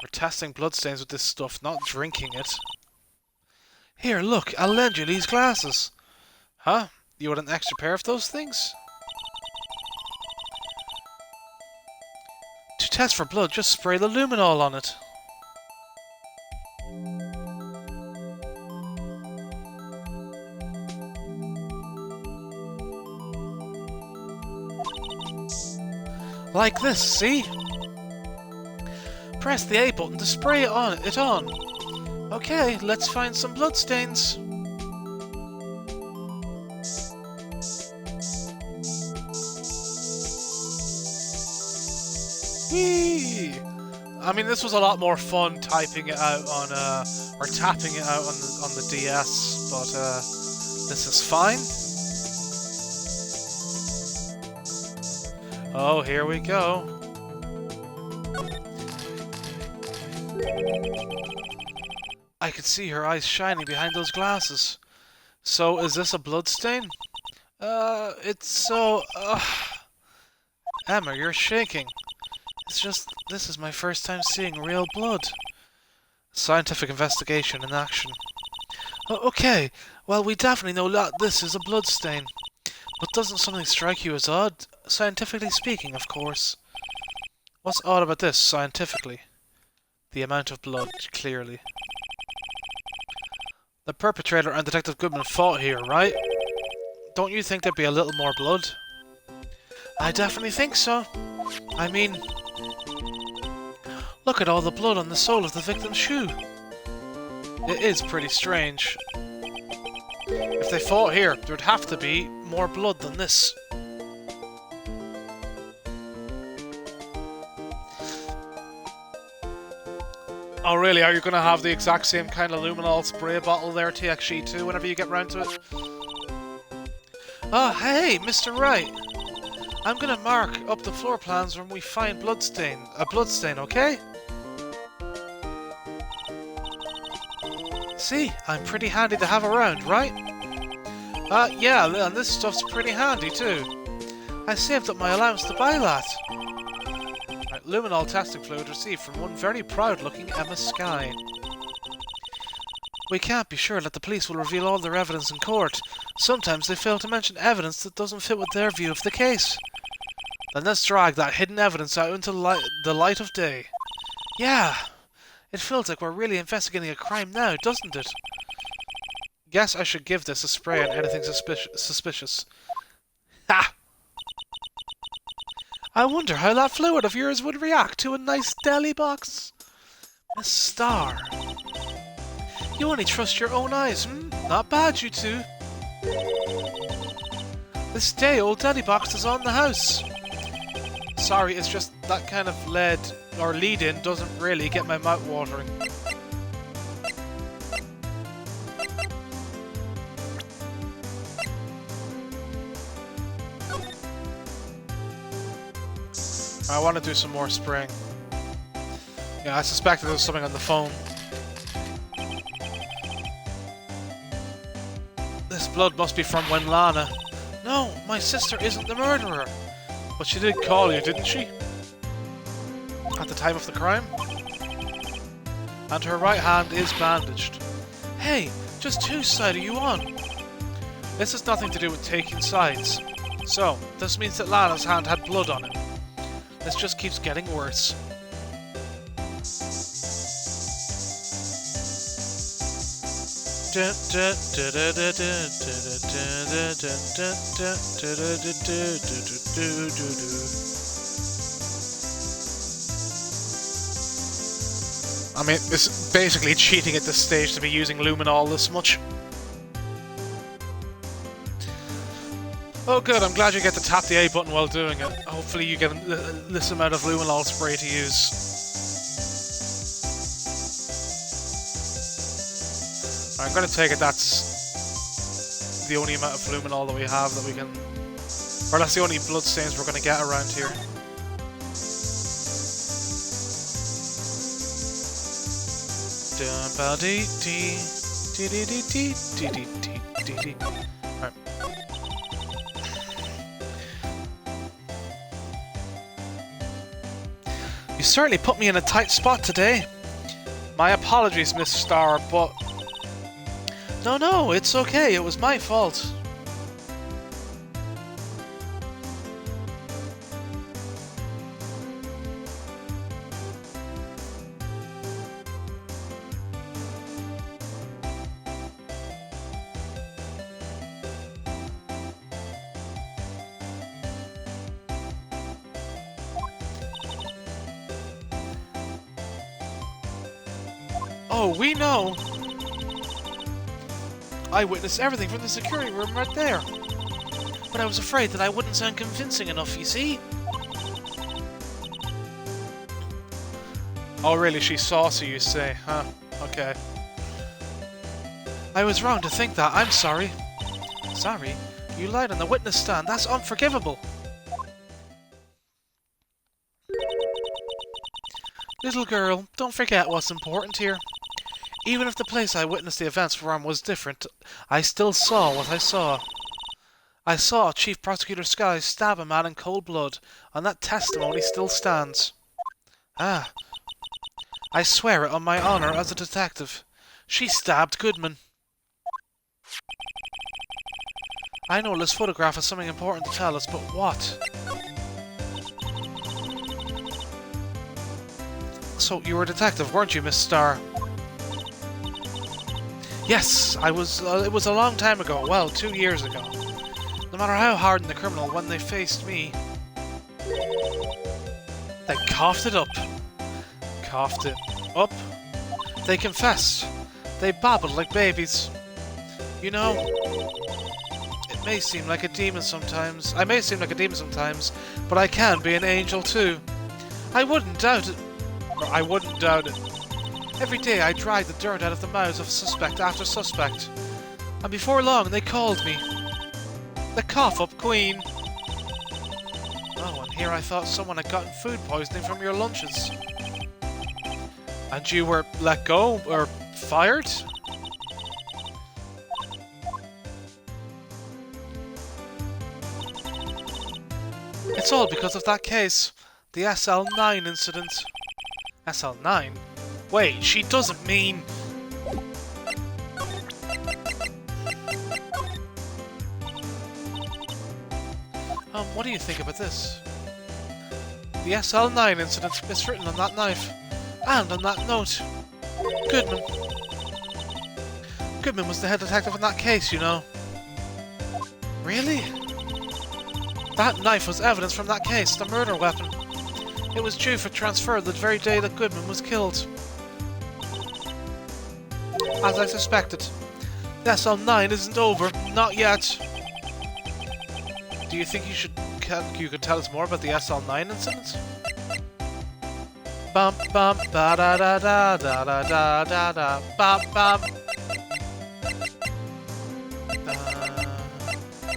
We're testing bloodstains with this stuff, not drinking it. Here, look. I'll lend you these glasses. Huh? You want an extra pair of those things? To test for blood, just spray the luminol on it. Like this, see? Press the A button to spray it on. Okay, let's find some bloodstains. Whee! I mean, this was a lot more fun typing it out on, or tapping it out on the DS, but, this is fine. Oh, here we go. I could see her eyes shining behind those glasses. So, is this a bloodstain? It's so... Emma, you're shaking. It's just, this is my first time seeing real blood. Scientific investigation in action. Okay, well, we definitely know that this is a bloodstain. But doesn't something strike you as odd? Scientifically speaking, of course. What's odd about this, scientifically? The amount of blood, clearly. The perpetrator and Detective Goodman fought here, right? Don't you think there'd be a little more blood? I definitely think so. I mean, look at all the blood on the sole of the victim's shoe. It is pretty strange. If they fought here, there'd have to be more blood than this. Oh really, are you going to have the exact same kind of luminol spray bottle there, TXG2, whenever you get round to it? Oh, hey, Mr. Wright. I'm going to mark up the floor plans when we find a bloodstain, okay? See, I'm pretty handy to have around, right? Yeah, and this stuff's pretty handy too. I saved up my allowance to buy that. Right, luminol testing fluid received from one very proud-looking Emma Skye. We can't be sure that the police will reveal all their evidence in court. Sometimes they fail to mention evidence that doesn't fit with their view of the case. Then let's drag that hidden evidence out into the light of day. Yeah, it feels like we're really investigating a crime now, doesn't it? Guess I should give this a spray on anything suspicious. Ha! I wonder how that fluid of yours would react to a nice deli box. A star. You only trust your own eyes, hmm? Not bad, you two. This day-old deli box is on the house. Sorry, it's just that kind of lead or lead-in doesn't really get my mouth watering. I want to do some more spraying. Yeah, I suspected there was something on the phone. This blood must be from when Lana... No, my sister isn't the murderer. But she did call you, didn't she? At the time of the crime? And her right hand is bandaged. Hey, just whose side are you on? This has nothing to do with taking sides. So, this means that Lana's hand had blood on it. This just keeps getting worse. I mean, it's basically cheating at this stage to be using luminol this much. Oh good, I'm glad you get to tap the A button while doing it. Hopefully you get this amount of luminol spray to use. I'm going to take it that's the only amount of luminol that we have that we can... Or that's the only bloodstains we're going to get around here. Right. You certainly put me in a tight spot today. My apologies, Miss Starr, but... No, it's okay. It was my fault. Oh, we know! I witnessed everything from the security room right there. But I was afraid that I wouldn't sound convincing enough, you see? Oh really, she's saucy, you say, huh? Okay. I was wrong to think that, I'm sorry. Sorry? You lied on the witness stand, that's unforgivable! Little girl, don't forget what's important here. Even if the place I witnessed the events from was different, I still saw what I saw. I saw Chief Prosecutor Skye stab a man in cold blood, and that testimony still stands. Ah. I swear it on my honor as a detective. She stabbed Goodman. I know this photograph has something important to tell us, but what? So, you were a detective, weren't you, Miss Starr? Yes, I was. It was a long time ago. Well, 2 years ago. No matter how hardened the criminal, when they faced me, they coughed it up. Coughed it up. They confessed. They babbled like babies. You know, it may seem like a demon sometimes. I may seem like a demon sometimes, but I can be an angel too. I wouldn't doubt it. Or I wouldn't doubt it. Every day I dragged the dirt out of the mouths of suspect after suspect. And before long they called me the Cough-Up Queen. Oh, and here I thought someone had gotten food poisoning from your lunches. And you were let go, or fired? It's all because of that case. The SL9 incident. SL9? Wait, she doesn't mean... what do you think about this? The SL9 incident is written on that knife. And on that note. Goodman. Goodman was the head detective in that case, you know. Really? That knife was evidence from that case, the murder weapon. It was due for transfer the very day that Goodman was killed. As I suspected. The SL9 isn't over. Not yet. Do you think you could tell us more about the SL9 incident? Bum bum ba da da da da da da da da bum bum.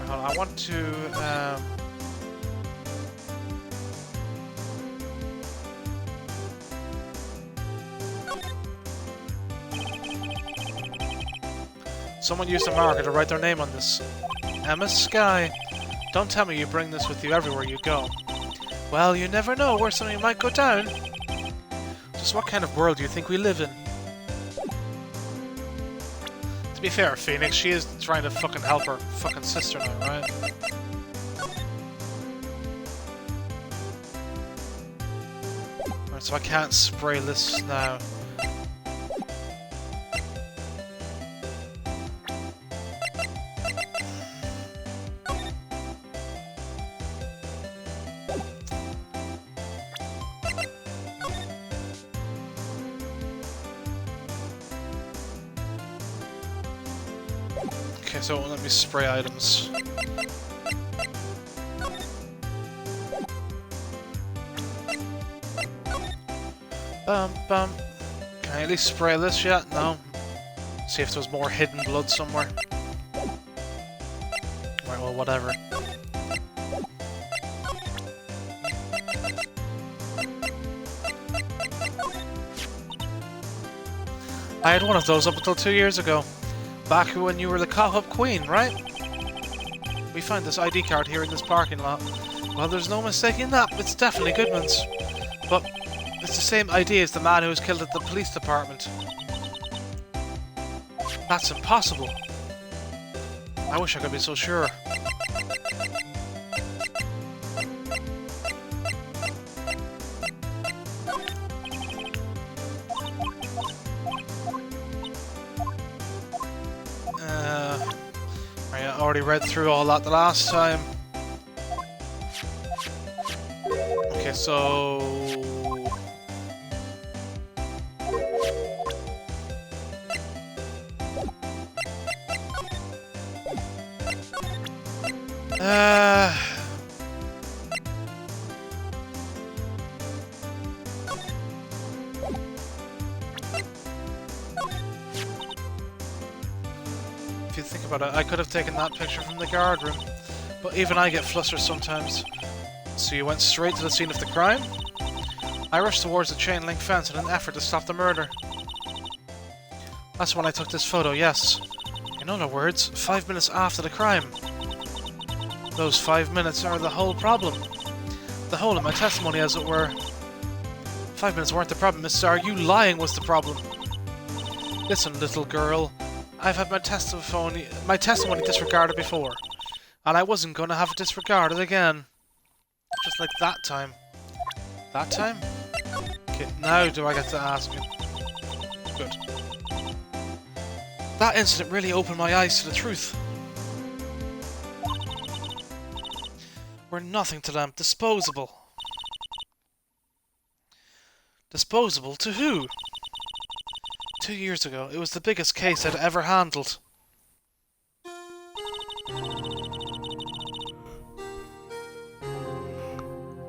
Hold on, I want to someone used a marker to write their name on this. Emma Sky. Don't tell me you bring this with you everywhere you go. Well, you never know where something might go down. Just what kind of world do you think we live in? To be fair, Phoenix, she is trying to fucking help her fucking sister now, right? Alright, so I can't spray this now. Okay, so let me spray items. Bum bum. Can I at least spray this yet? No. See if there's more hidden blood somewhere. Right, well, whatever. I had one of those up until 2 years ago. Back when you were the Cough-Up Queen, right? We found this ID card here in this parking lot. Well, there's no mistaking that. It's definitely Goodman's. But it's the same ID as the man who was killed at the police department. That's impossible. I wish I could be so sure. I already read through all that the last time. Okay, so... If you think about it, I could have taken that picture from the guard room, but even I get flustered sometimes. So you went straight to the scene of the crime? I rushed towards the chain link fence in an effort to stop the murder. That's when I took this photo, yes. In other words, 5 minutes after the crime. Those 5 minutes are the whole problem. The hole in my testimony, as it were. 5 minutes weren't the problem, Miss Starr. You lying was the problem. Listen, little girl. I've had my testimony disregarded before. And I wasn't going to have it disregarded again. Just like that time. That time? Okay, now do I get to ask you? Good. That incident really opened my eyes to the truth. We're nothing to them. Disposable. Disposable to who? 2 years ago, it was the biggest case I'd ever handled.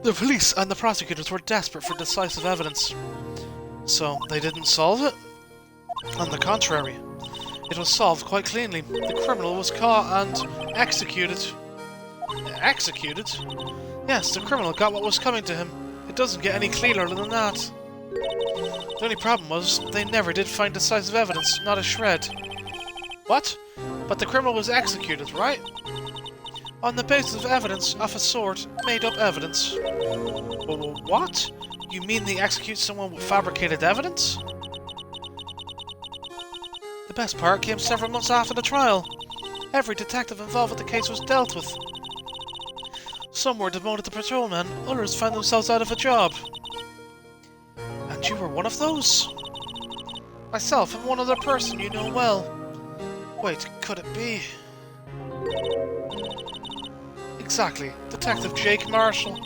The police and the prosecutors were desperate for decisive evidence. So, they didn't solve it? On the contrary, it was solved quite cleanly. The criminal was caught and executed. Executed? Yes, the criminal got what was coming to him. It doesn't get any cleaner than that. The only problem was, they never did find decisive evidence, not a shred. What? But the criminal was executed, right? On the basis of evidence of a sort, made-up evidence. What? You mean they execute someone with fabricated evidence? The best part came several months after the trial. Every detective involved with the case was dealt with. Some were demoted to patrolmen, others found themselves out of a job. And you were one of those? Myself and one other person you know well. Wait, could it be? Exactly, Detective Jake Marshall.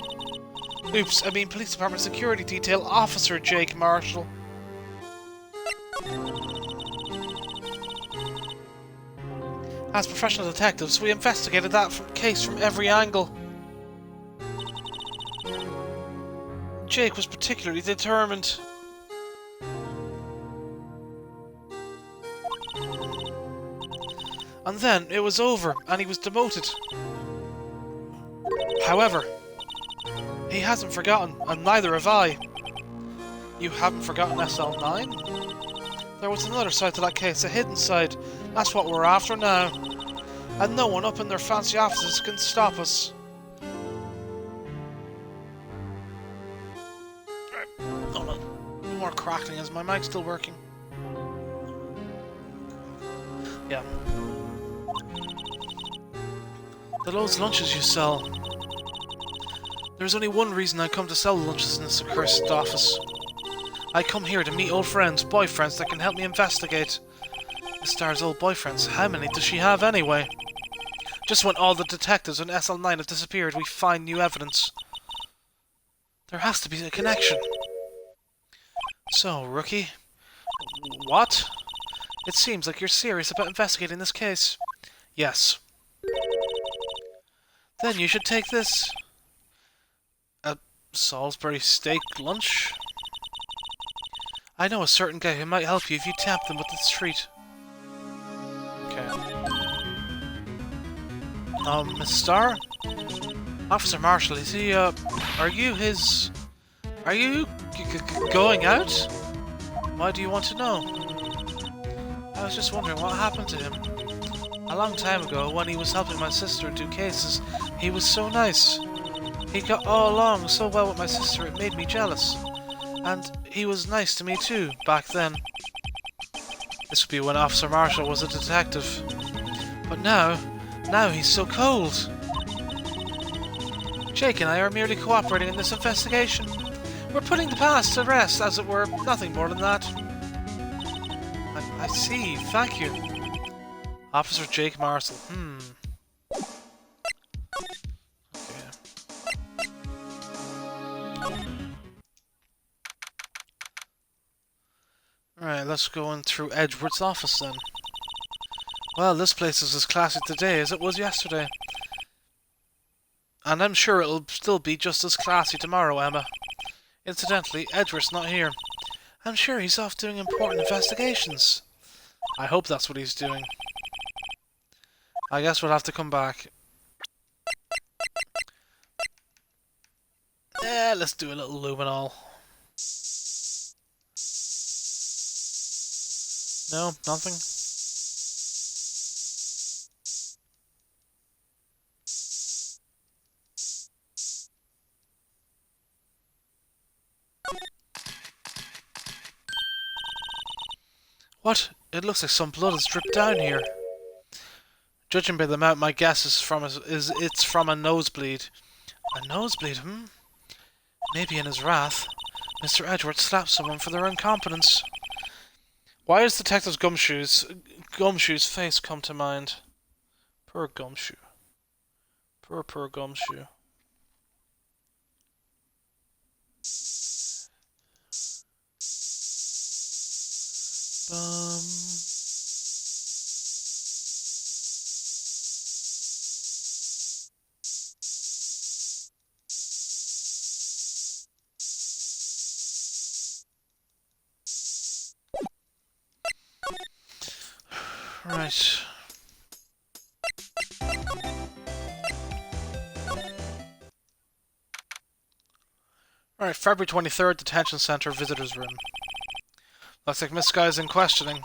Oops, I mean Police Department Security Detail Officer Jake Marshall. As professional detectives, we investigated that case from every angle. Jake was particularly determined. And then it was over, and he was demoted. However, he hasn't forgotten, and neither have I. You haven't forgotten SL9? There was another side to that case, a hidden side. That's what we're after now. And no one up in their fancy offices can stop us. Hold on. More crackling. Is my mic still working? Yeah. The loads lunches you sell. There's only one reason I come to sell lunches in this accursed office. I come here to meet old friends, boyfriends that can help me investigate. Miss Star's old boyfriends, how many does she have anyway? Just when all the detectives on SL9 have disappeared, we find new evidence. There has to be a connection. So, rookie? What? It seems like you're serious about investigating this case. Yes. Then you should take this. A Salisbury steak lunch? I know a certain guy who might help you if you tempt him with this treat. Okay. Miss Starr? Officer Marshall, is he, are you his... Are you going out? Why do you want to know? I was just wondering what happened to him. A long time ago, when he was helping my sister do cases, he was so nice. He got all along so well with my sister, it made me jealous. And he was nice to me too, back then. This would be when Officer Marshall was a detective. But now he's so cold. Jake and I are merely cooperating in this investigation. We're putting the past to rest, as it were, nothing more than that. I see, thank you. Officer Jake Marshall, Okay. Alright, let's go in through Edgeworth's office then. Well, this place is as classy today as it was yesterday. And I'm sure it'll still be just as classy tomorrow, Emma. Incidentally, Edgeworth's not here. I'm sure he's off doing important investigations. I hope that's what he's doing. I guess we'll have to come back. Let's do a little luminol. No, nothing? What? It looks like some blood has dripped down here. Judging by the amount, my guess is it's from a nosebleed. A nosebleed, Maybe in his wrath, Mr. Edgeworth slapped someone for their incompetence. Why is Detective Gumshoes Gumshoe's face come to mind. Poor Gumshoe. Poor Gumshoe. Right. Alright, February 23rd, Detention Center, Visitors Room. Looks like Miss Guy's in questioning.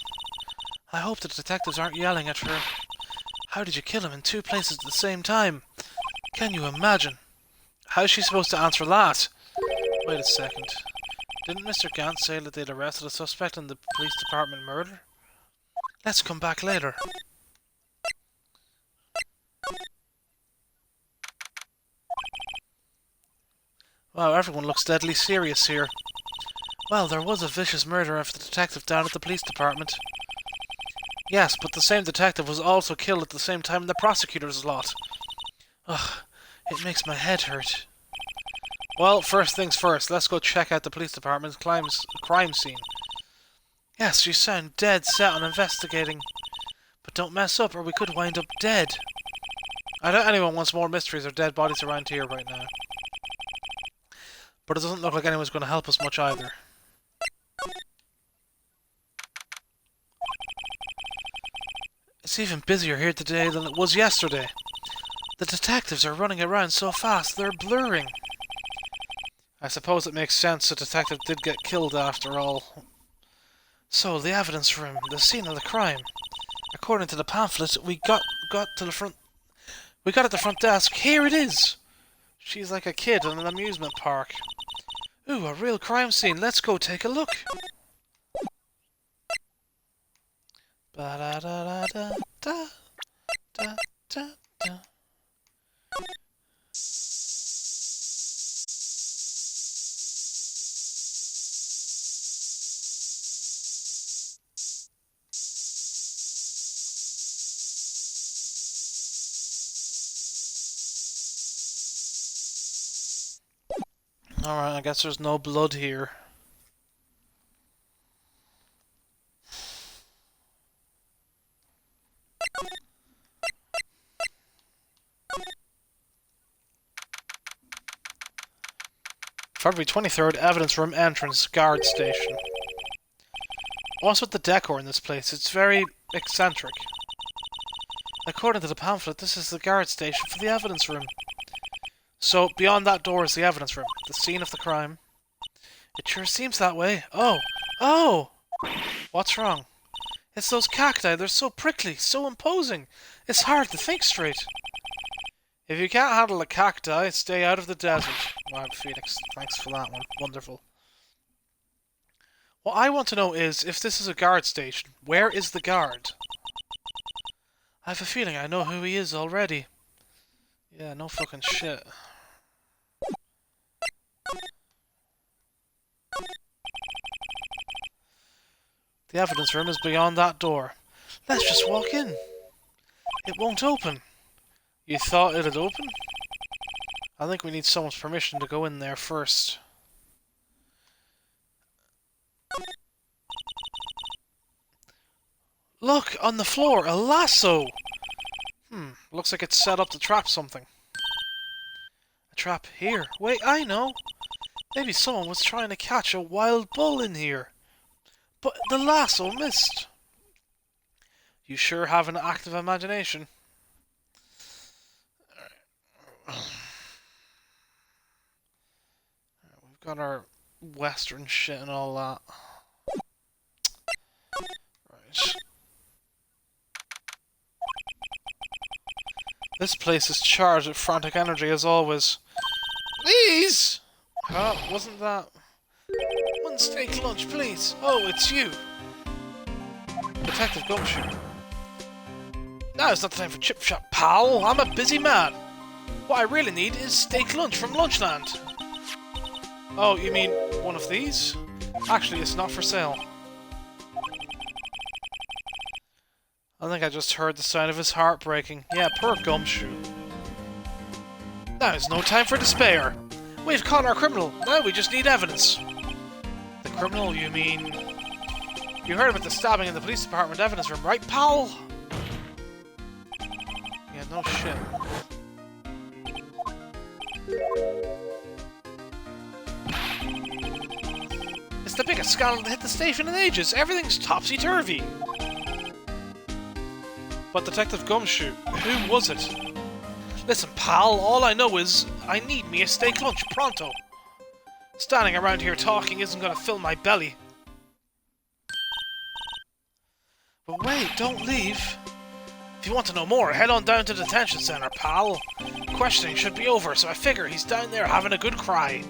I hope the detectives aren't yelling at her. How did you kill him in 2 places at the same time? Can you imagine? How's she supposed to answer that? Wait a second. Didn't Mr. Gant say that they'd arrested a suspect in the police department murder? Let's come back later. Wow, everyone looks deadly serious here. Well, there was a vicious murder of the detective down at the police department. Yes, but the same detective was also killed at the same time in the prosecutor's lot. Ugh, it makes my head hurt. Well, first things first, let's go check out the police department's crime scene. Yes, you sound dead set on investigating. But don't mess up or we could wind up dead. I doubt anyone wants more mysteries or dead bodies around here right now. But it doesn't look like anyone's going to help us much either. It's even busier here today than it was yesterday. The detectives are running around so fast they're blurring. I suppose it makes sense the detective did get killed after all. So, the evidence room, the scene of the crime. According to the pamphlet, we got to the front. We got at the front desk. Here it is. She's like a kid in an amusement park. Ooh, a real crime scene. Let's go take a look. Ba da da da da da da da. Alright, I guess there's no blood here. February 23rd, evidence room entrance, guard station. What's with the decor in this place? It's very eccentric. According to the pamphlet, this is the guard station for the evidence room. So, beyond that door is the evidence room, the scene of the crime. It sure seems that way. Oh! Oh! What's wrong? It's those cacti. They're so prickly, so imposing. It's hard to think straight. If you can't handle a cacti, stay out of the desert. Wow, Phoenix, thanks for that one. Wonderful. What I want to know is, if this is a guard station, where is the guard? I have a feeling I know who he is already. Yeah, no fucking shit. The evidence room is beyond that door. Let's just walk in. It won't open. You thought it'd open? I think we need someone's permission to go in there first. Look, on the floor, a lasso! Looks like it's set up to trap something. A trap here. Wait, I know! Maybe someone was trying to catch a wild bull in here. But the lasso missed. You sure have an active imagination. We've got our western shit and all that. Right. This place is charged with frantic energy as always. Please! Wasn't that... One steak lunch, please. Oh, it's you. Detective Gumshoe. Now it's not time for chip shop, pal. I'm a busy man. What I really need is steak lunch from Lunchland. Oh, you mean one of these? Actually, it's not for sale. I think I just heard the sound of his heart breaking. Yeah, poor Gumshoe. Now is no time for despair. We've caught our criminal. Now we just need evidence. The criminal, you mean? You heard about the stabbing in the police department evidence room, right, pal? Yeah, no shit. It's the biggest scandal to hit the station in ages. Everything's topsy-turvy. But Detective Gumshoe, who was it? Listen, pal, all I know is I need me a steak lunch pronto. Standing around here talking isn't gonna fill my belly. But wait, don't leave. If you want to know more, head on down to the detention center, pal. Questioning should be over, so I figure he's down there having a good cry.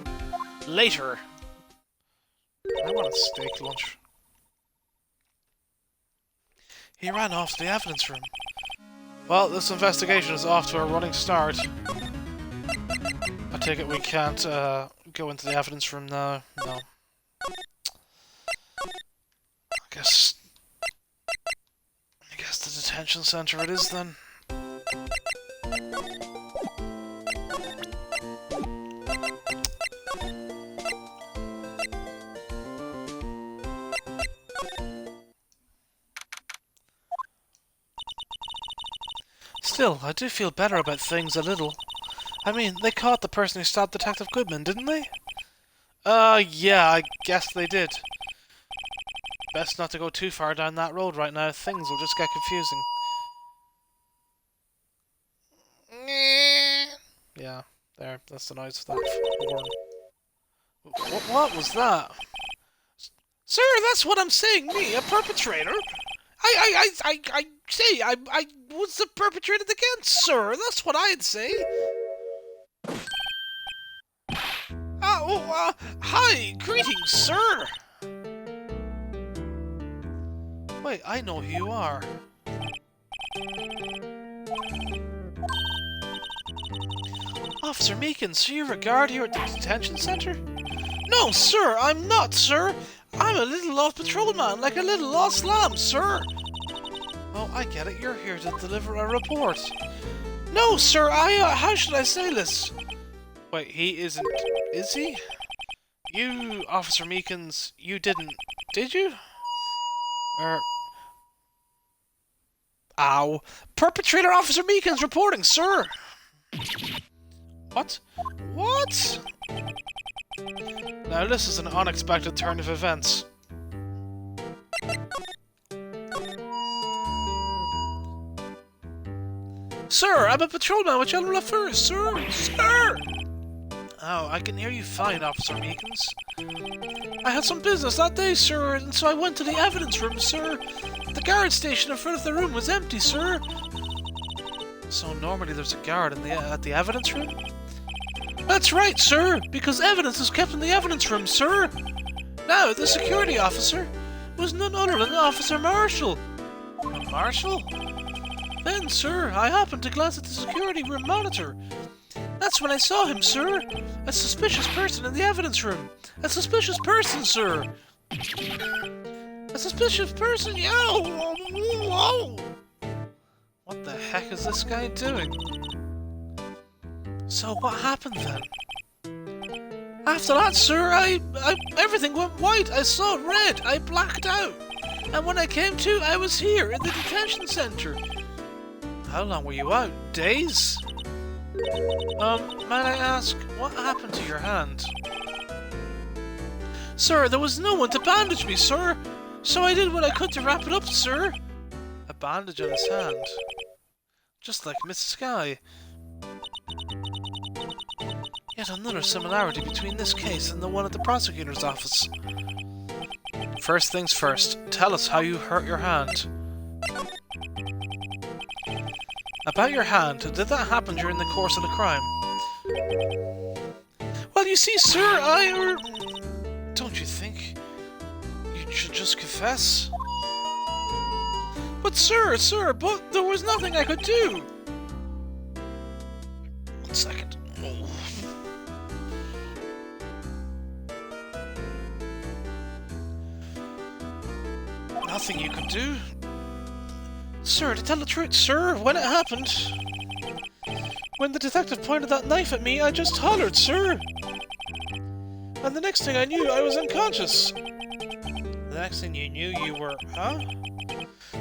Later. I want a steak lunch. He ran off to the evidence room. Well, this investigation is off to a running start. I take it we can't go into the evidence room now. No. I guess the detention center it is then. Still, I do feel better about things a little. I mean, they caught the person who stabbed Detective Goodman, didn't they? Yeah, I guess they did. Best not to go too far down that road right now. Things will just get confusing. Yeah, there. That's the noise of that horn. What was that? Sir, that's what I'm saying. Me, a perpetrator? I say, I was the perpetrated against, sir. That's what I'd say. Hi, greetings, sir. Wait, I know who you are. Officer Meekins, are you a guard here at the detention center? No, sir, I'm not, sir. I'm a little lost patrolman, like a little lost lamb, sir. Oh, I get it. You're here to deliver a report. No, sir, how should I say this? Wait, he isn't... Is he? You, Officer Meekins, you didn't... Did you? Ow. Perpetrator Officer Meekins reporting, sir! What? What? Now, this is an unexpected turn of events. Sir, I'm a patrolman with General Affairs, sir! Sir! Oh, I can hear you fine, Officer Meekins. I had some business that day, sir, and so I went to the evidence room, sir. The guard station in front of the room was empty, sir. So normally there's a guard at the evidence room? That's right, sir, because evidence is kept in the evidence room, sir. Now, the security officer was none other than Officer Marshall. A marshal? Then, sir, I happened to glance at the security room monitor. That's when I saw him, sir. A suspicious person in the evidence room. A suspicious person, sir. A suspicious person, Whoa! What the heck is this guy doing? So what happened then? After that, sir, everything went white. I saw red. I blacked out. And when I came to, I was here in the detention center. How long were you out? Days? May I ask, what happened to your hand? Sir, there was no one to bandage me, sir. So I did what I could to wrap it up, sir. A bandage on his hand. Just like Miss Sky. Yet another similarity between this case and the one at the prosecutor's office. First things first, tell us how you hurt your hand. About your hand, did that happen during the course of the crime? Well, you see, sir, Don't you think you should just confess? But but there was nothing I could do! 1 second. Oh. Nothing you could do? Sir, to tell the truth, sir, when it happened, when the detective pointed that knife at me, I just hollered, sir. And the next thing I knew, I was unconscious. The next thing you knew, you were... Huh?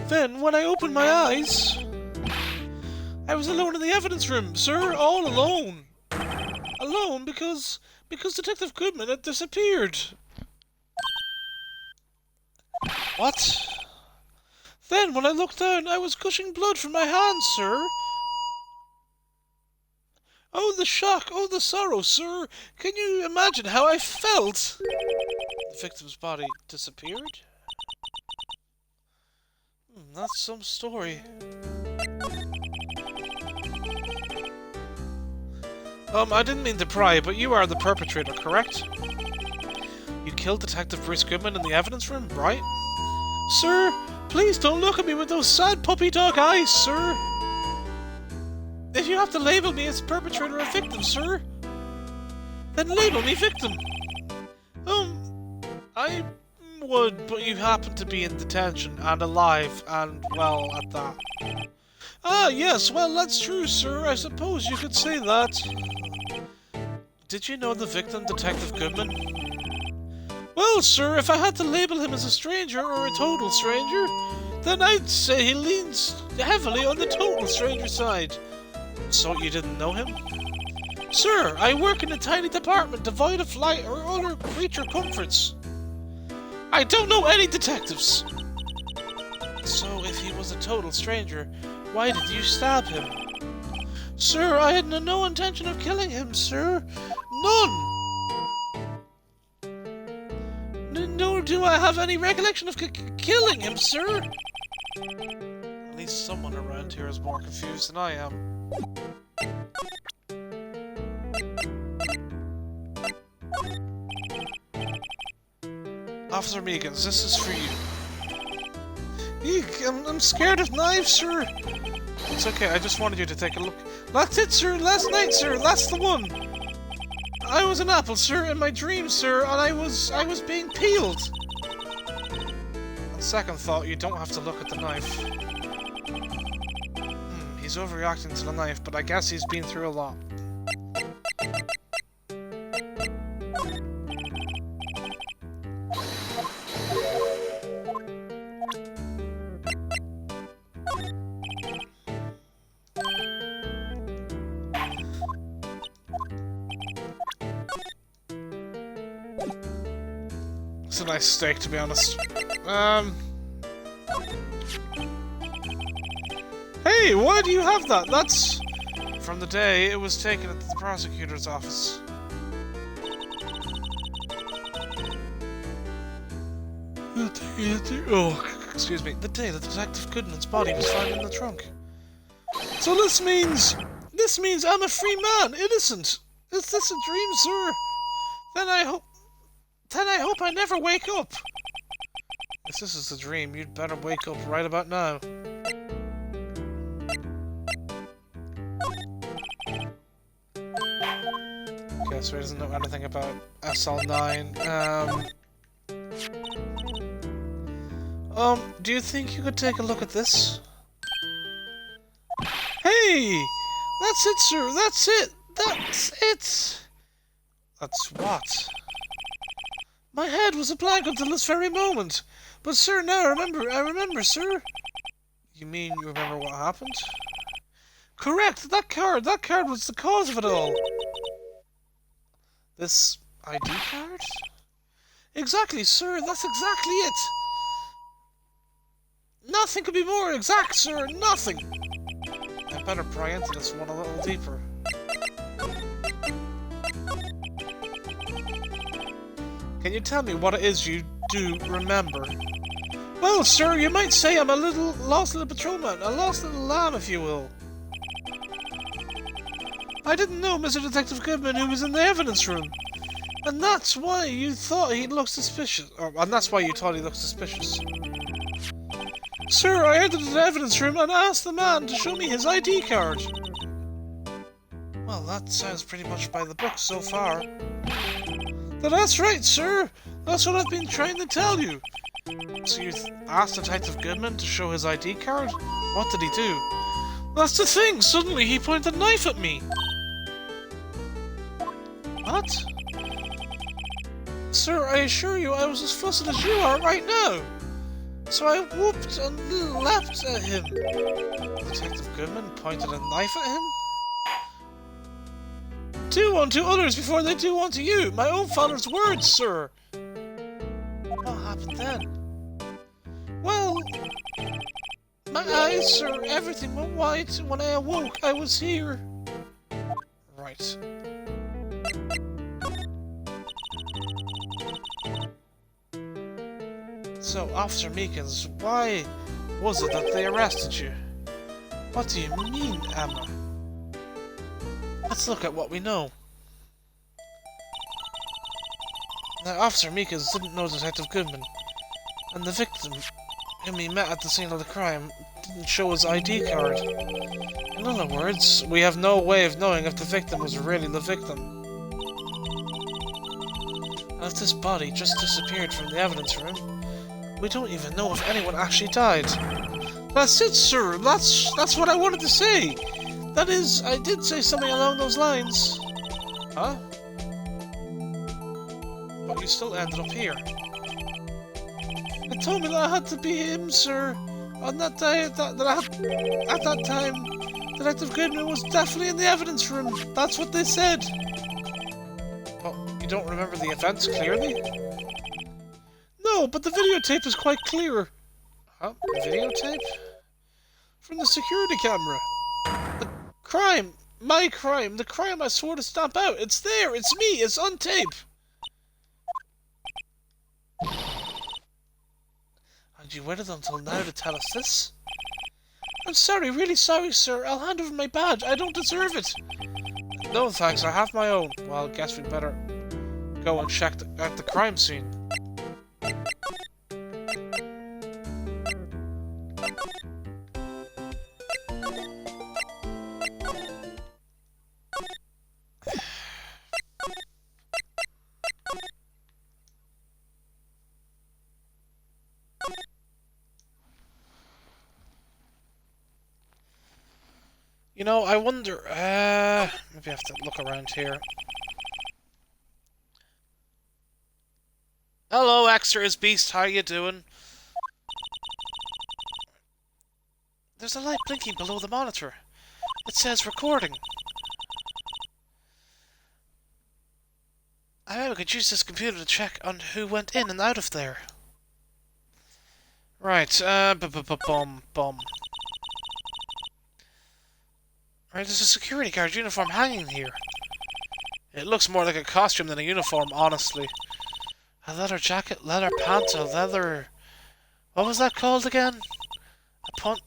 Then, when I opened my eyes, I was alone in the evidence room, sir, all alone. Alone because Detective Goodman had disappeared. What? Then, when I looked down, I was gushing blood from my hands, sir. Oh, the shock! Oh, the sorrow, sir! Can you imagine how I felt? The victim's body disappeared? That's some story. I didn't mean to pry, but you are the perpetrator, correct? You killed Detective Bruce Goodman in the evidence room, right? Sir, please don't look at me with those sad puppy dog eyes, sir! If you have to label me as perpetrator or victim, sir, then label me victim. I would, but you happen to be in detention and alive and, well, at that. Ah, yes, well, that's true, sir. I suppose you could say that. Did you know the victim, Detective Goodman? Well, sir, if I had to label him as a stranger or a total stranger, then I'd say he leans heavily on the total stranger side. So you didn't know him? Sir, I work in a tiny department devoid of light or other creature comforts. I don't know any detectives. So if he was a total stranger, why did you stab him? Sir, I had no intention of killing him, sir. None! Nor do I have any recollection of killing him, sir. At least someone around here is more confused than I am. Officer Meekins, this is for you. Eek, I'm scared of knives, sir. It's okay, I just wanted you to take a look. That's it, sir, last night, sir, that's the one. I was an apple, sir, in my dreams, sir, and I was being peeled. On second thought, you don't have to look at the knife. He's overreacting to the knife, but I guess he's been through a lot. It's a nice steak, to be honest. Hey, why do you have that? That's from the day it was taken at the prosecutor's office. Oh, excuse me. The day that Detective Goodman's body was found in the trunk. So this means I'm a free man, innocent. Is this a dream, sir? Then I hope I never wake up. If this is a dream, you'd better wake up right about now. Okay, so he doesn't know anything about SL9. Do you think you could take a look at this? Hey! That's it, sir! That's it! That's it! That's what? My head was a blank until this very moment. But sir, now I remember, sir. You mean you remember what happened? Correct! That card was the cause of it all. This ID card? Exactly, sir, that's exactly it. Nothing could be more exact, sir, nothing. I better pry into this one a little deeper. Can you tell me what it is you do remember? Well, sir, you might say I'm a lost little patrolman, a lost little lamb, if you will. I didn't know Mr. Detective Goodman who was in the evidence room. And that's why you thought he looked suspicious. And that's why you thought he looked suspicious. Sir, I entered the evidence room and asked the man to show me his ID card. Well, that sounds pretty much by the book so far. But that's right, sir. That's what I've been trying to tell you. So you asked Detective Goodman to show his ID card? What did he do? That's the thing! Suddenly he pointed a knife at me! What? Sir, I assure you I was as flustered as you are right now! So I whooped and leapt at him. Detective Goodman pointed a knife at him? Do unto others before they do unto you! My own father's words, sir! What happened then? Well, my eyes, sir, everything went white. When I awoke, I was here. Right. So, Officer Meekins, why was it that they arrested you? What do you mean, Emma? Let's look at what we know. Now, Officer Meekins didn't know Detective Goodman, and the victim, whom he met at the scene of the crime, didn't show his ID card. In other words, we have no way of knowing if the victim was really the victim. And if this body just disappeared from the evidence room, we don't even know if anyone actually died. That's it, sir. That's what I wanted to say. That is, I did say something along those lines. Huh? But you still ended up here. It told me that I had to be him, sir. On that day, at that time, Detective Goodman was definitely in the evidence room. That's what they said. But you don't remember the events clearly? No, but the videotape is quite clear. Huh? Videotape? From the security camera. The crime. My crime. The crime I swore to stamp out. It's there. It's me. It's on tape. And you waited until now to tell us this? I'm sorry, really sorry, sir. I'll hand over my badge. I don't deserve it. No, thanks. I have my own. Well, I guess we'd better go and check out the crime scene. You know, I wonder, maybe I have to look around here. Hello, Extras Beast, how you doing? There's a light blinking below the monitor. It says recording. I could use this computer to check on who went in and out of there. Right, bum. Right, there's a security guard uniform hanging here. It looks more like a costume than a uniform, honestly. A leather jacket, leather pants, a leather... What was that called again?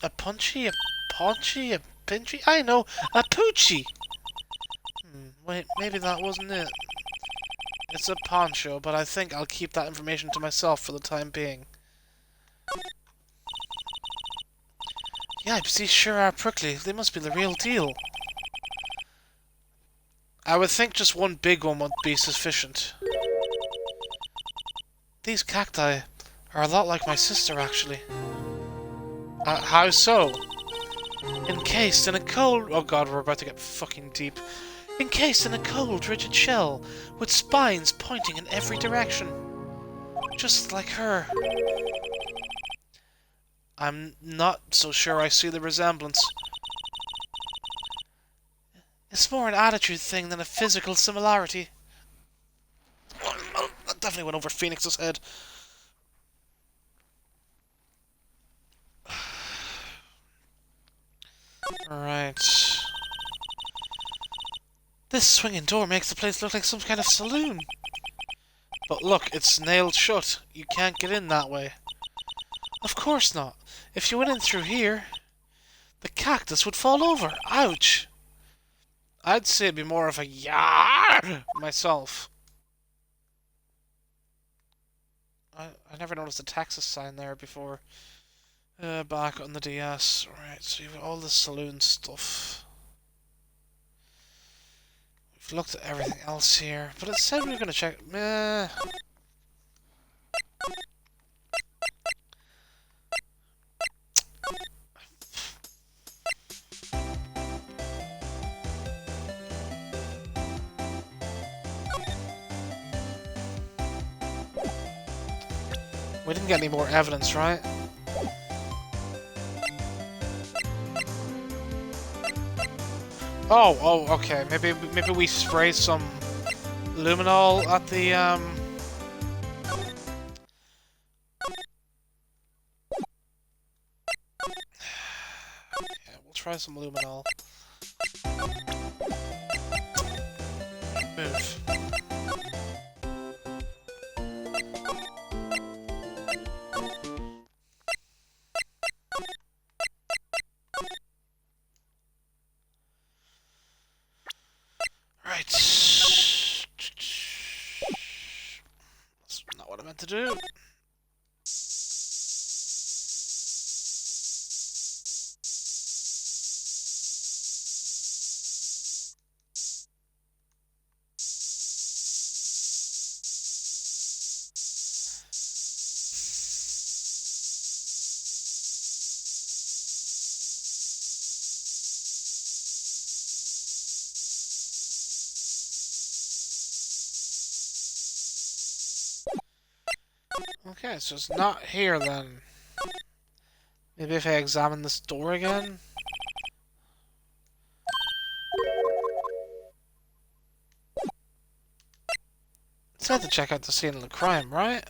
A punchy, a paunchy, a pinchy? I know, a poochie! Wait, maybe that wasn't it. It's a poncho, but I think I'll keep that information to myself for the time being. Yeah, these sure are prickly. They must be the real deal. I would think just one big one would be sufficient. These cacti are a lot like my sister, actually. How so? Encased in a cold... Oh god, we're about to get fucking deep. Encased in a cold, rigid shell, with spines pointing in every direction. Just like her. I'm not so sure I see the resemblance. It's more an attitude thing than a physical similarity. That definitely went over Phoenix's head. Right. This swinging door makes the place look like some kind of saloon. But look, it's nailed shut. You can't get in that way. Of course not. If you went in through here, the cactus would fall over. Ouch! I'd say it'd be more of a yar myself. I never noticed a Texas sign there before. Back on the DS. Right, so you've got all the saloon stuff. We've looked at everything else here, but it said we were going to check... We didn't get any more evidence, right? Oh, okay. Maybe we spray some luminol at the Yeah, we'll try some luminol. Move. Right. That's not what I meant to do. Okay, so it's not here then. Maybe if I examine this door again? It said to check out the scene of the crime, right?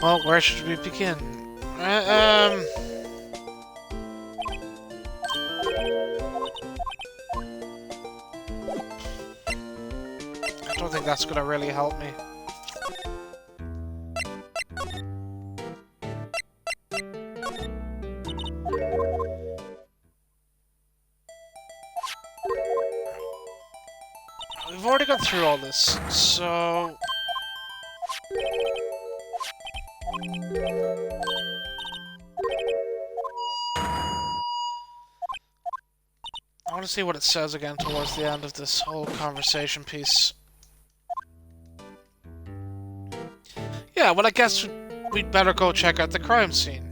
Well, where should we begin? I don't think that's gonna really help me. We've already gone through all this, so... I want to see what it says again towards the end of this whole conversation piece. Yeah, well, I guess we'd better go check out the crime scene.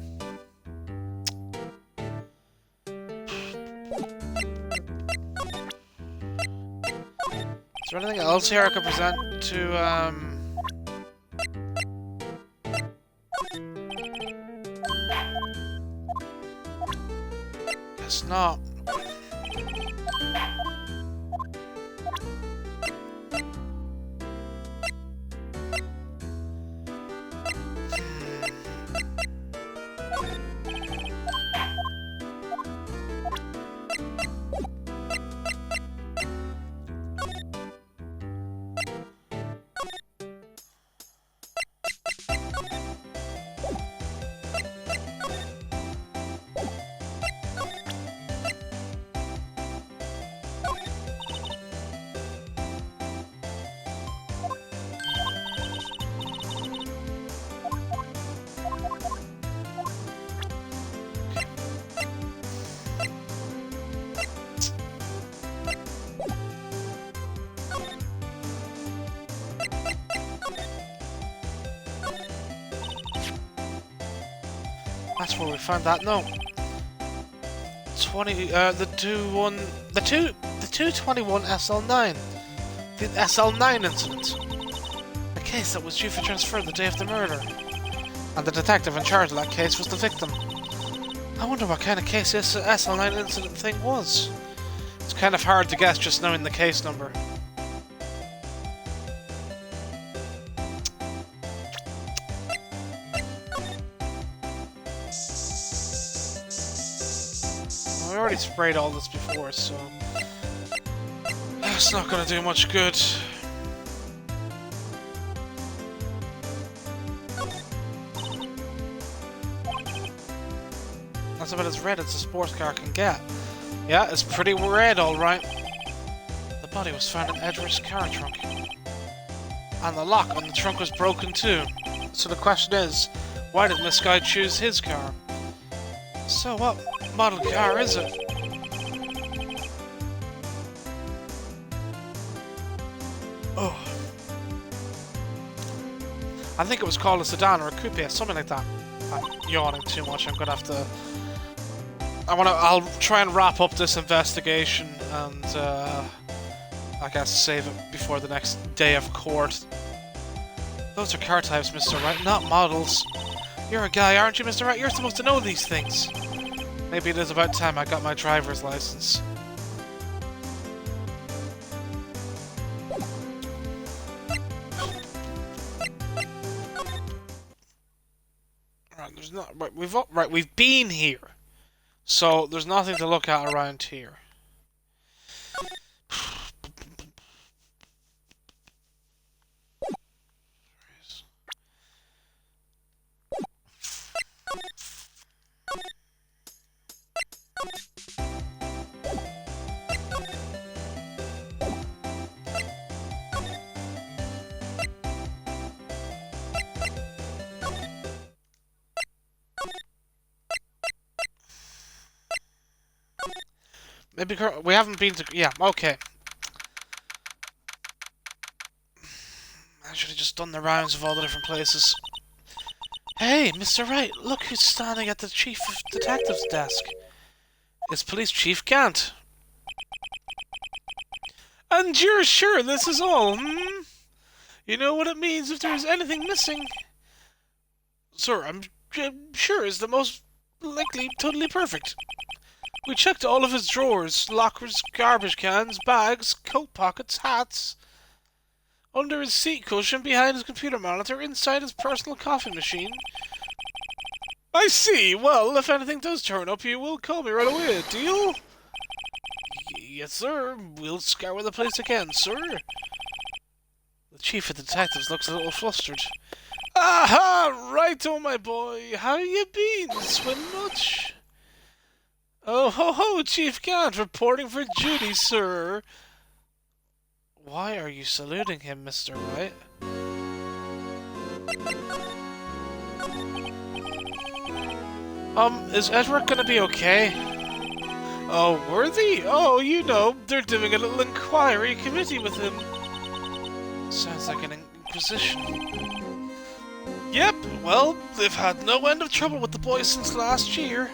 Is there anything else here I could present to, Guess not. That's where we found that note. 221 SL9. The SL9 incident. A case that was due for transfer the day of the murder. And the detective in charge of that case was the victim. I wonder what kind of case this SL9 incident thing was. It's kind of hard to guess just knowing the case number. I already sprayed all this before, so that's not gonna do much good. That's about as red as a sports car can get. Yeah, it's pretty red, alright. The body was found in Edward's car trunk. And the lock on the trunk was broken too. So the question is, why did Miss Guy choose his car? So what model car is it? Oh. I think it was called a sedan or a coupe, something like that. I'm yawning too much, I'm gonna have to I'll try and wrap up this investigation and I guess save it before the next day of court. Those are car types, Mr. Wright, not models. You're a guy, aren't you, Mr. Wright? You're supposed to know these things. Maybe it is about time I got my driver's license. Right, there's not. Right, we've been here, so there's nothing to look at around here. Maybe we haven't been to. Yeah, okay. I should have just done the rounds of all the different places. Hey, Mr. Wright, look who's standing at the Chief of Detectives desk. It's Police Chief Gant. And you're sure this is all, hmm? You know what it means if there's anything missing? Sir, I'm sure it's the most likely totally perfect. We checked all of his drawers, lockers, garbage cans, bags, coat pockets, hats. Under his seat cushion, behind his computer monitor, inside his personal coffee machine. I see. Well, if anything does turn up, you will call me right away. Deal? Yes, sir. We'll scour the place again, sir. The Chief of Detectives looks a little flustered. Aha! Right, oh my boy. How you been? Swim much? Oh ho ho, Chief Gant, reporting for duty, sir. Why are you saluting him, Mr. Wright? Is Edward gonna be okay? Oh, Worthy? Oh, you know, they're doing a little inquiry committee with him. Sounds like an inquisition. Yep, well, they've had no end of trouble with the boy since last year.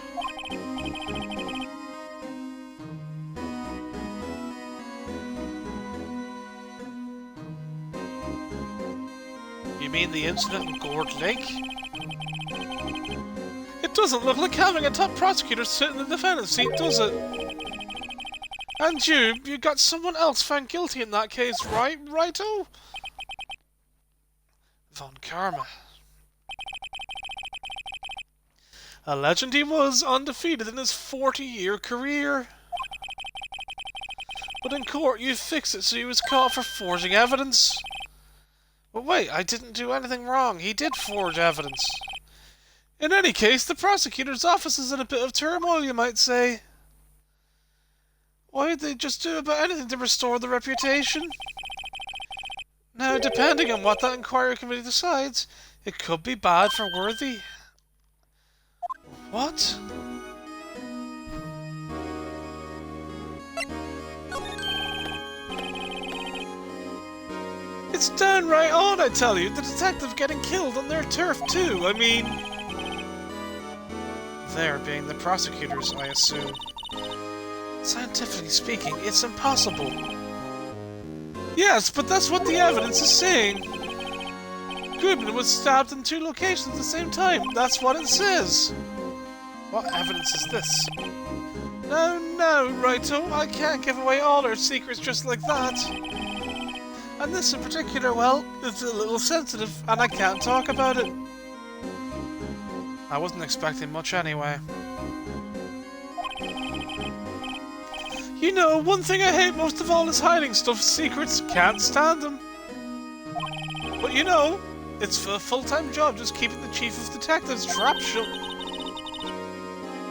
You mean the incident in Gourd Lake? It doesn't look like having a top prosecutor sit in the defendant's seat, does it? And you got someone else found guilty in that case, right, Righto? Von Karma. A legend he was, undefeated in his 40-year career. But in court, you fixed it so he was caught for forging evidence. But wait, I didn't do anything wrong. He did forge evidence. In any case, the prosecutor's office is in a bit of turmoil, you might say. Why'd they just do about anything to restore the reputation? Now, depending on what that inquiry committee decides, it could be bad for Worthy. What? It's downright odd, I tell you. The detective getting killed on their turf, too. I mean... There being the prosecutors, I assume. Scientifically speaking, it's impossible. Yes, but that's what the evidence is saying. Goodman was stabbed in 2 locations at the same time. That's what it says. What evidence is this? No, Righto. I can't give away all our secrets just like that. And this in particular, well, it's a little sensitive, and I can't talk about it. I wasn't expecting much anyway. You know, one thing I hate most of all is hiding stuff, secrets. Can't stand them. But you know, it's a full-time job just keeping the Chief of Detectives trap shut.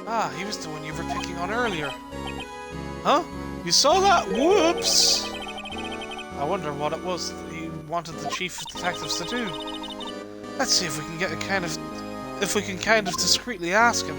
Ah, he was the one you were picking on earlier. Huh? You saw that? Whoops! I wonder what it was that he wanted the Chief of Detectives to do. Let's see if we can get if we can kind of discreetly ask him.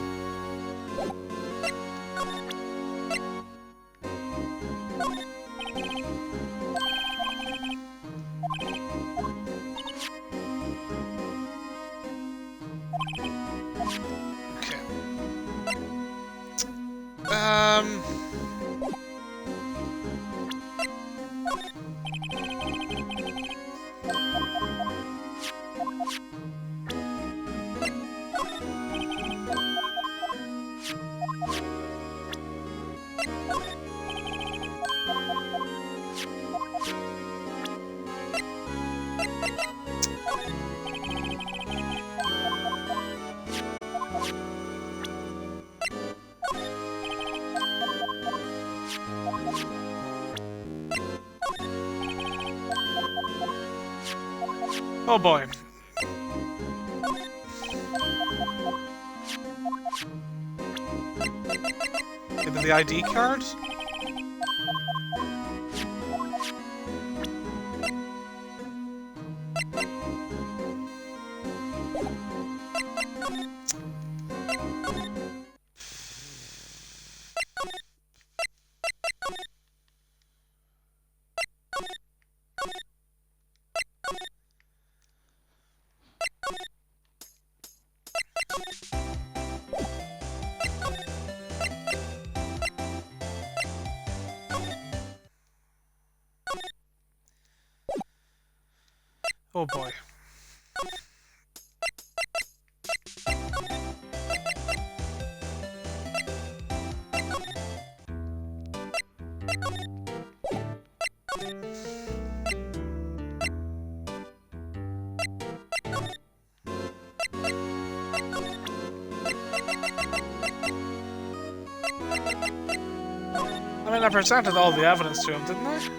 Oh boy. Give me the ID card. Oh boy. I mean, I presented all the evidence to him, didn't I?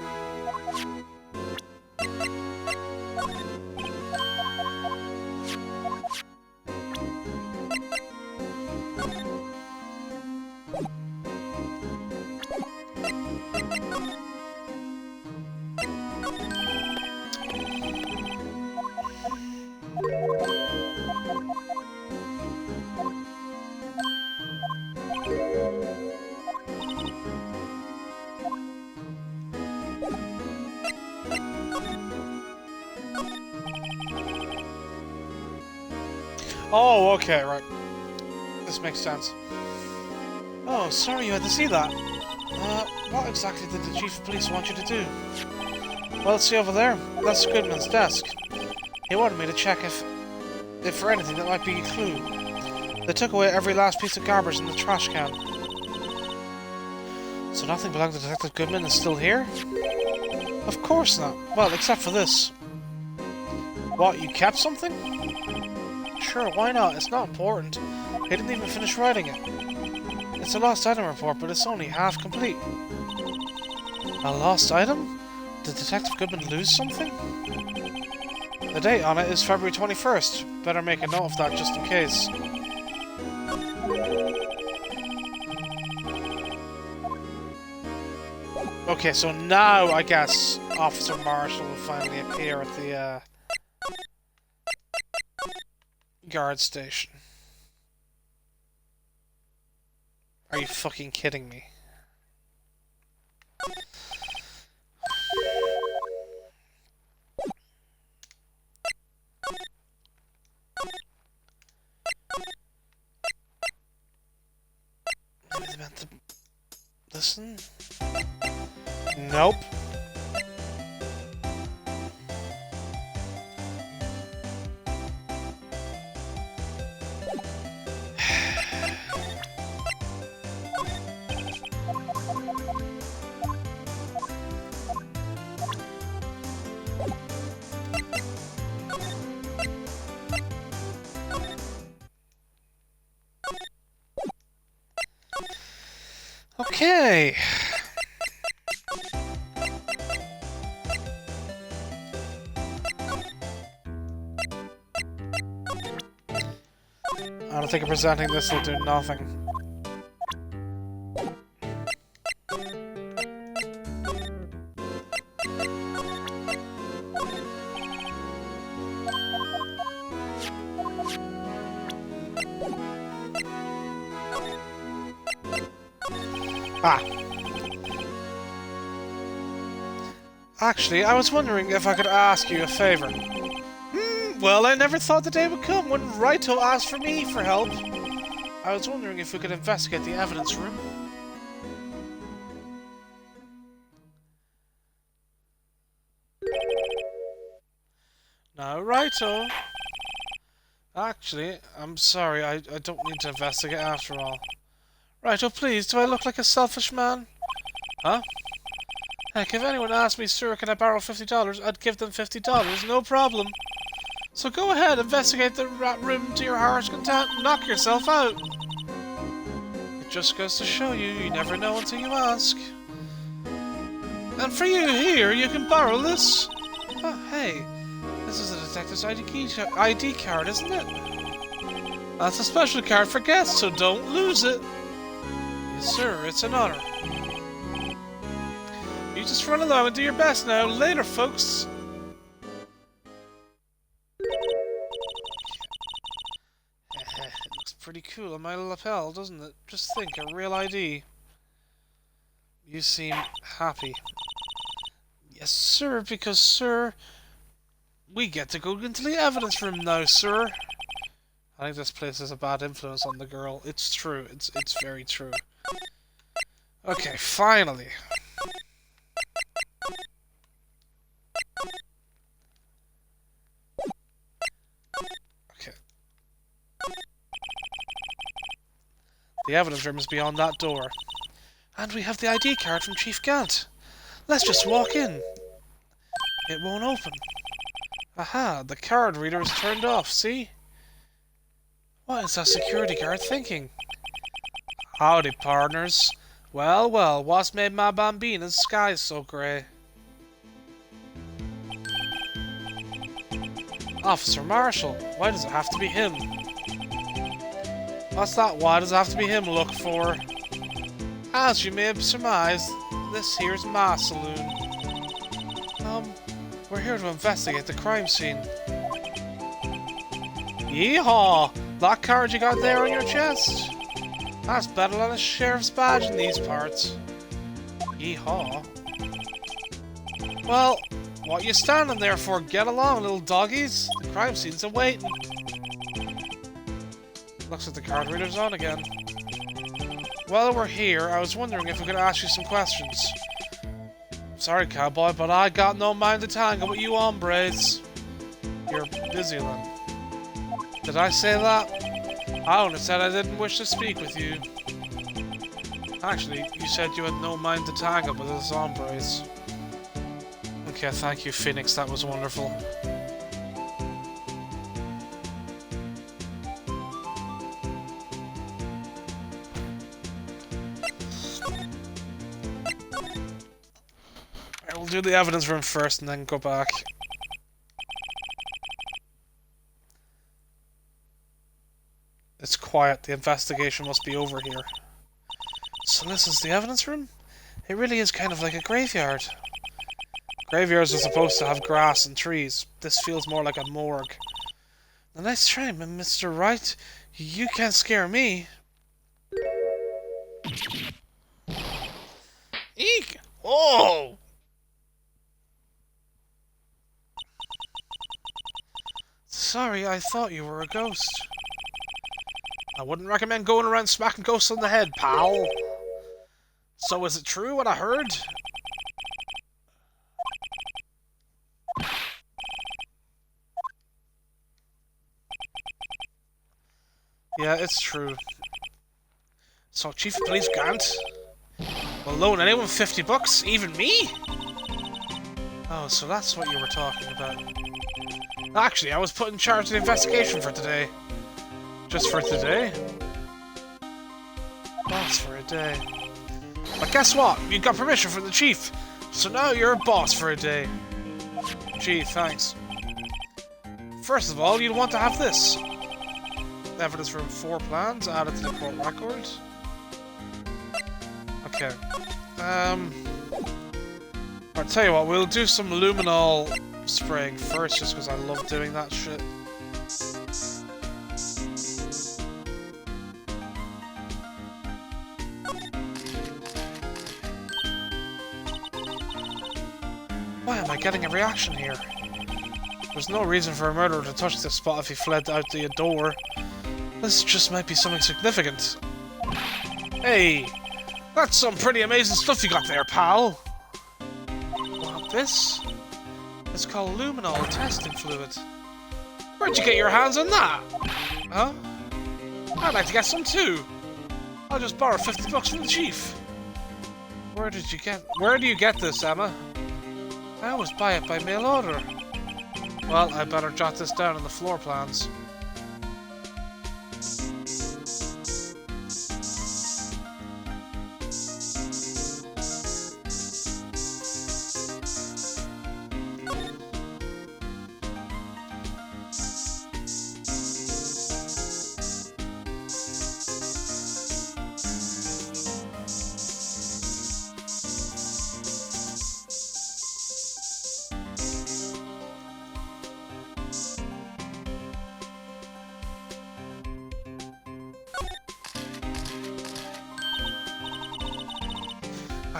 Oh, okay, right. This makes sense. Oh, sorry you had to see that. What exactly did the Chief of Police want you to do? Well, see over there? That's Goodman's desk. He wanted me to check if for anything that might be a clue. They took away every last piece of garbage in the trash can. So nothing belonging to Detective Goodman is still here? Of course not. Well, except for this. What, you kept something? Sure, why not? It's not important. He didn't even finish writing it. It's a lost item report, but it's only half complete. A lost item? Did Detective Goodman lose something? The date on it is February 21st. Better make a note of that just in case. Okay, so now I guess Officer Marshall will finally appear at the guard station. Are you fucking kidding me? Maybe they meant to listen? Nope. Okay. I don't think presenting this will do nothing. Ah. Actually, I was wondering if I could ask you a favor. Well, I never thought the day would come when Wright asked for me for help. I was wondering if we could investigate the evidence room. Now, Righto. Actually, I'm sorry, I don't need to investigate after all. Righto, please, do I look like a selfish man? Huh? Heck, if anyone asked me, sir, can I borrow $50, I'd give them $50, no problem. So go ahead, investigate the rat room to your heart's content, and knock yourself out. It just goes to show you, you never know until you ask. And for you here, you can borrow this. Oh, hey, This is a detective's ID card, isn't it? That's a special card for guests, so don't lose it. Yes, sir, it's an honor. You just run along and do your best now. Later, folks. It looks pretty cool on my lapel, doesn't it? Just think, a real ID. You seem happy. Yes, sir, because, sir, we get to go into the evidence room now, sir. I think this place has a bad influence on the girl. It's true. It's very true. Okay, finally. Okay. The evidence room is beyond that door. And we have the ID card from Chief Gant. Let's just walk in. It won't open. Aha, the card reader is turned off, see? What is that security guard thinking? Howdy, partners. Well, well, what's made my bambina's sky so grey? Officer Marshall, why does it have to be him? What's that? Why does it have to be him look for? As you may have surmised, this here's my saloon. We're here to investigate the crime scene. Yeehaw! That card you got there on your chest? That's better than a sheriff's badge in these parts. Yeehaw. Well, what you standing there for? Get along, little doggies. The crime scene's awaiting. Looks like the card reader's on again. While we're here, I was wondering if we could ask you some questions. Sorry, cowboy, but I got no mind to tangle with you hombres. You're busy, then. Did I say that? I only said I didn't wish to speak with you. Actually, you said you had no mind to tangle with us hombres. Okay, thank you, Phoenix. That was wonderful. Alright, we'll do the evidence room first and then go back. It's quiet. The investigation must be over here. So this is the evidence room? It really is kind of like a graveyard. Graveyards are supposed to have grass and trees. This feels more like a morgue. A nice try, Mr. Wright. You can't scare me. Eek! Oh! Sorry, I thought you were a ghost. I wouldn't recommend going around smacking ghosts on the head, pal. So is it true what I heard? Yeah, it's true. So, Chief of Police Gant will loan anyone $50, even me? Oh, so that's what you were talking about. Actually, I was put in charge of the investigation for today. Just for today? Boss for a day. But guess what? You got permission from the Chief. So now you're a boss for a day. Gee, thanks. First of all, you'd want to have this. Evidence room 4 plans added to the court record. Okay. I'll tell you what, we'll do some luminol spraying first just because I love doing that shit. Why am I getting a reaction here? There's no reason for a murderer to touch this spot if he fled out the door. This just might be something significant. Hey! That's some pretty amazing stuff you got there, pal! What, this? It's called luminol testing fluid. Where'd you get your hands on that? Huh? I'd like to get some too. I'll just borrow $50 from the Chief. Where do you get this, Emma? I always buy it by mail order. Well, I better jot this down on the floor plans.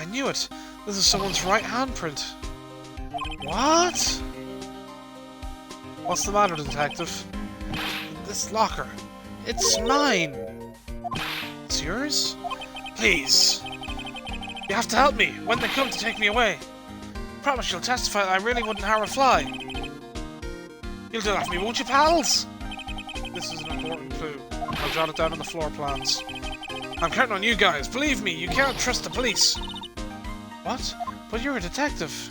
I knew it. This is someone's right handprint. What? What's the matter, detective? This locker. It's mine. It's yours? Please. You have to help me when they come to take me away. Promise you'll testify that I really wouldn't harm a fly. You'll do that for me, won't you, pals? This is an important clue. I'll jot it down on the floor plans. I'm counting on you guys. Believe me, you can't trust the police. What? But you're a detective.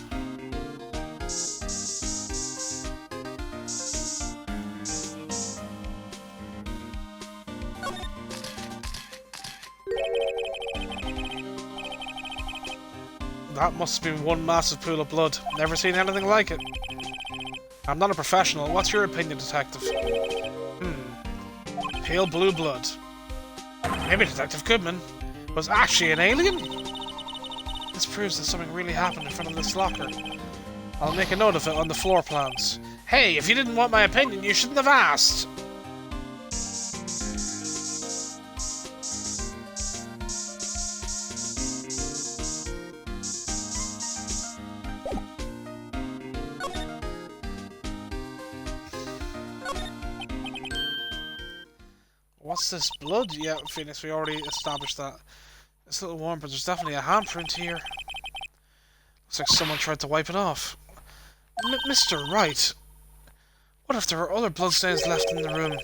That must have been one massive pool of blood. Never seen anything like it. I'm not a professional. What's your opinion, detective? Pale blue blood. Maybe Detective Goodman was actually an alien? This proves that something really happened in front of this locker. I'll make a note of it on the floor plans. Hey, if you didn't want my opinion, you shouldn't have asked! What's this blood? Yeah, Phoenix, we already established that. It's a little warm, but there's definitely a handprint here. Looks like someone tried to wipe it off. Mr. Wright, what if there are other bloodstains left in the room?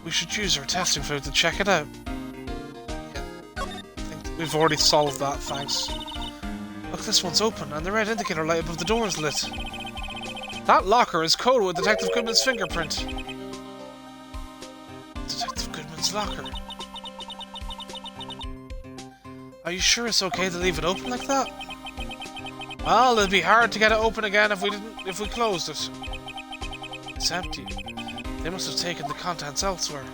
We should use our testing fluid to check it out. Yeah, I think we've already solved that, thanks. Look, this one's open, and the red indicator light above the door is lit. That locker is coded with Detective Goodman's fingerprint. Locker. Are you sure it's okay to leave it open like that? Well, it'd be hard to get it open again if we closed it. It's empty. They must have taken the contents elsewhere.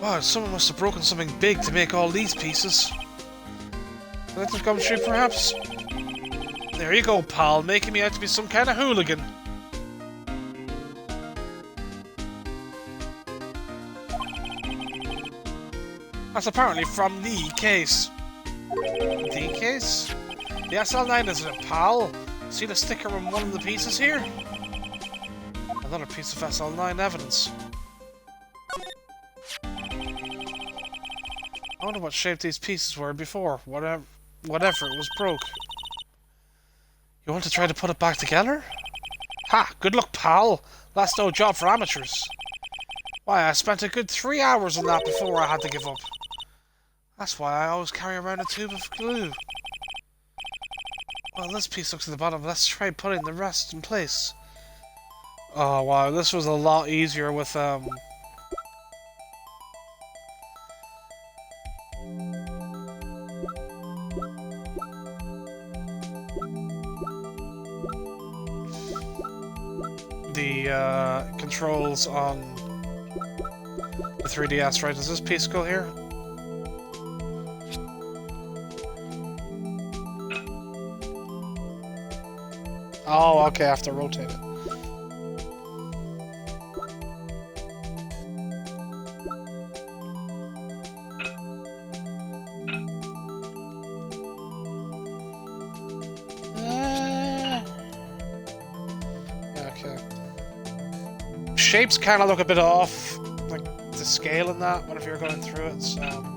Wow, someone must have broken something big to make all these pieces. Electric gumtree, perhaps? There you go, pal, making me out to be some kind of hooligan. That's apparently from the case. The case? The SL9 isn't it, pal? See the sticker on one of the pieces here? Another piece of SL9 evidence. I wonder what shape these pieces were before, whatever it was broke. You want to try to put it back together? Ha! Good luck, pal! That's no job for amateurs. Why, I spent a good 3 hours on that before I had to give up. That's why I always carry around a tube of glue. Well, this piece looks at the bottom. Let's try putting the rest in place. Oh, wow. This was a lot easier with, the controls on the 3DS, right? Does this piece go here? Oh, okay, I have to rotate it. Shapes kind of look a bit off, like the scale in that, whenever you're going through it, so...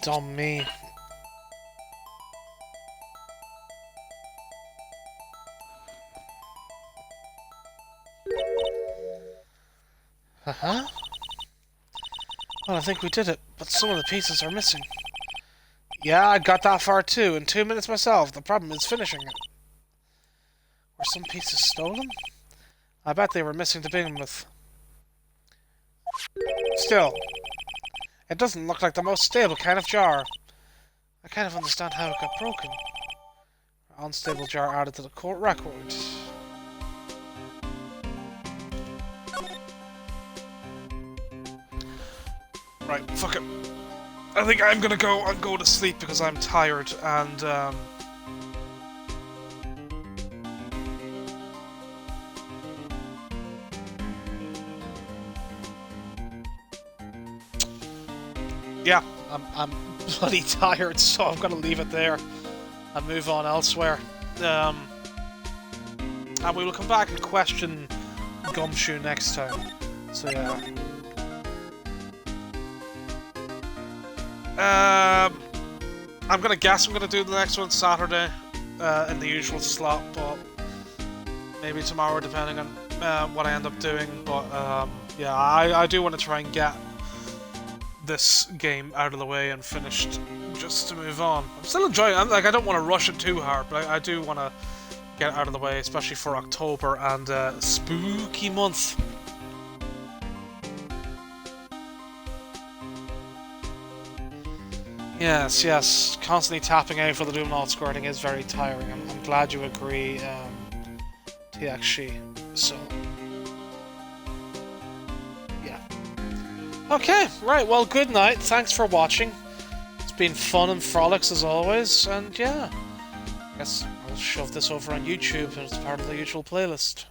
Dumb me. Uh-huh. Well, I think we did it, but some of the pieces are missing. Yeah, I got that far too, in 2 minutes myself. The problem is finishing it. Were some pieces stolen? I bet they were missing to begin with. Still, it doesn't look like the most stable kind of jar. I kind of understand how it got broken. Unstable jar added to the court record. Right, fuck it. I think I'm gonna go and go to sleep because I'm tired and yeah, I'm bloody tired, so I'm gonna leave it there and move on elsewhere. And we will come back and question Gumshoe next time. So yeah. I'm gonna guess I'm gonna do the next one Saturday in the usual slot, but maybe tomorrow depending on what I end up doing. But yeah, I do want to try and get this game out of the way and finished just to move on. I'm still enjoying it. Like, I don't want to rush it too hard, but I do want to get it out of the way, especially for October and spooky month. Yes, yes. Constantly tapping out for the Doom Not squirting is very tiring. I'm glad you agree, TXG. So, yeah. Okay, right, well, good night. Thanks for watching. It's been fun and frolics as always, and yeah. I guess I'll shove this over on YouTube as part of the usual playlist.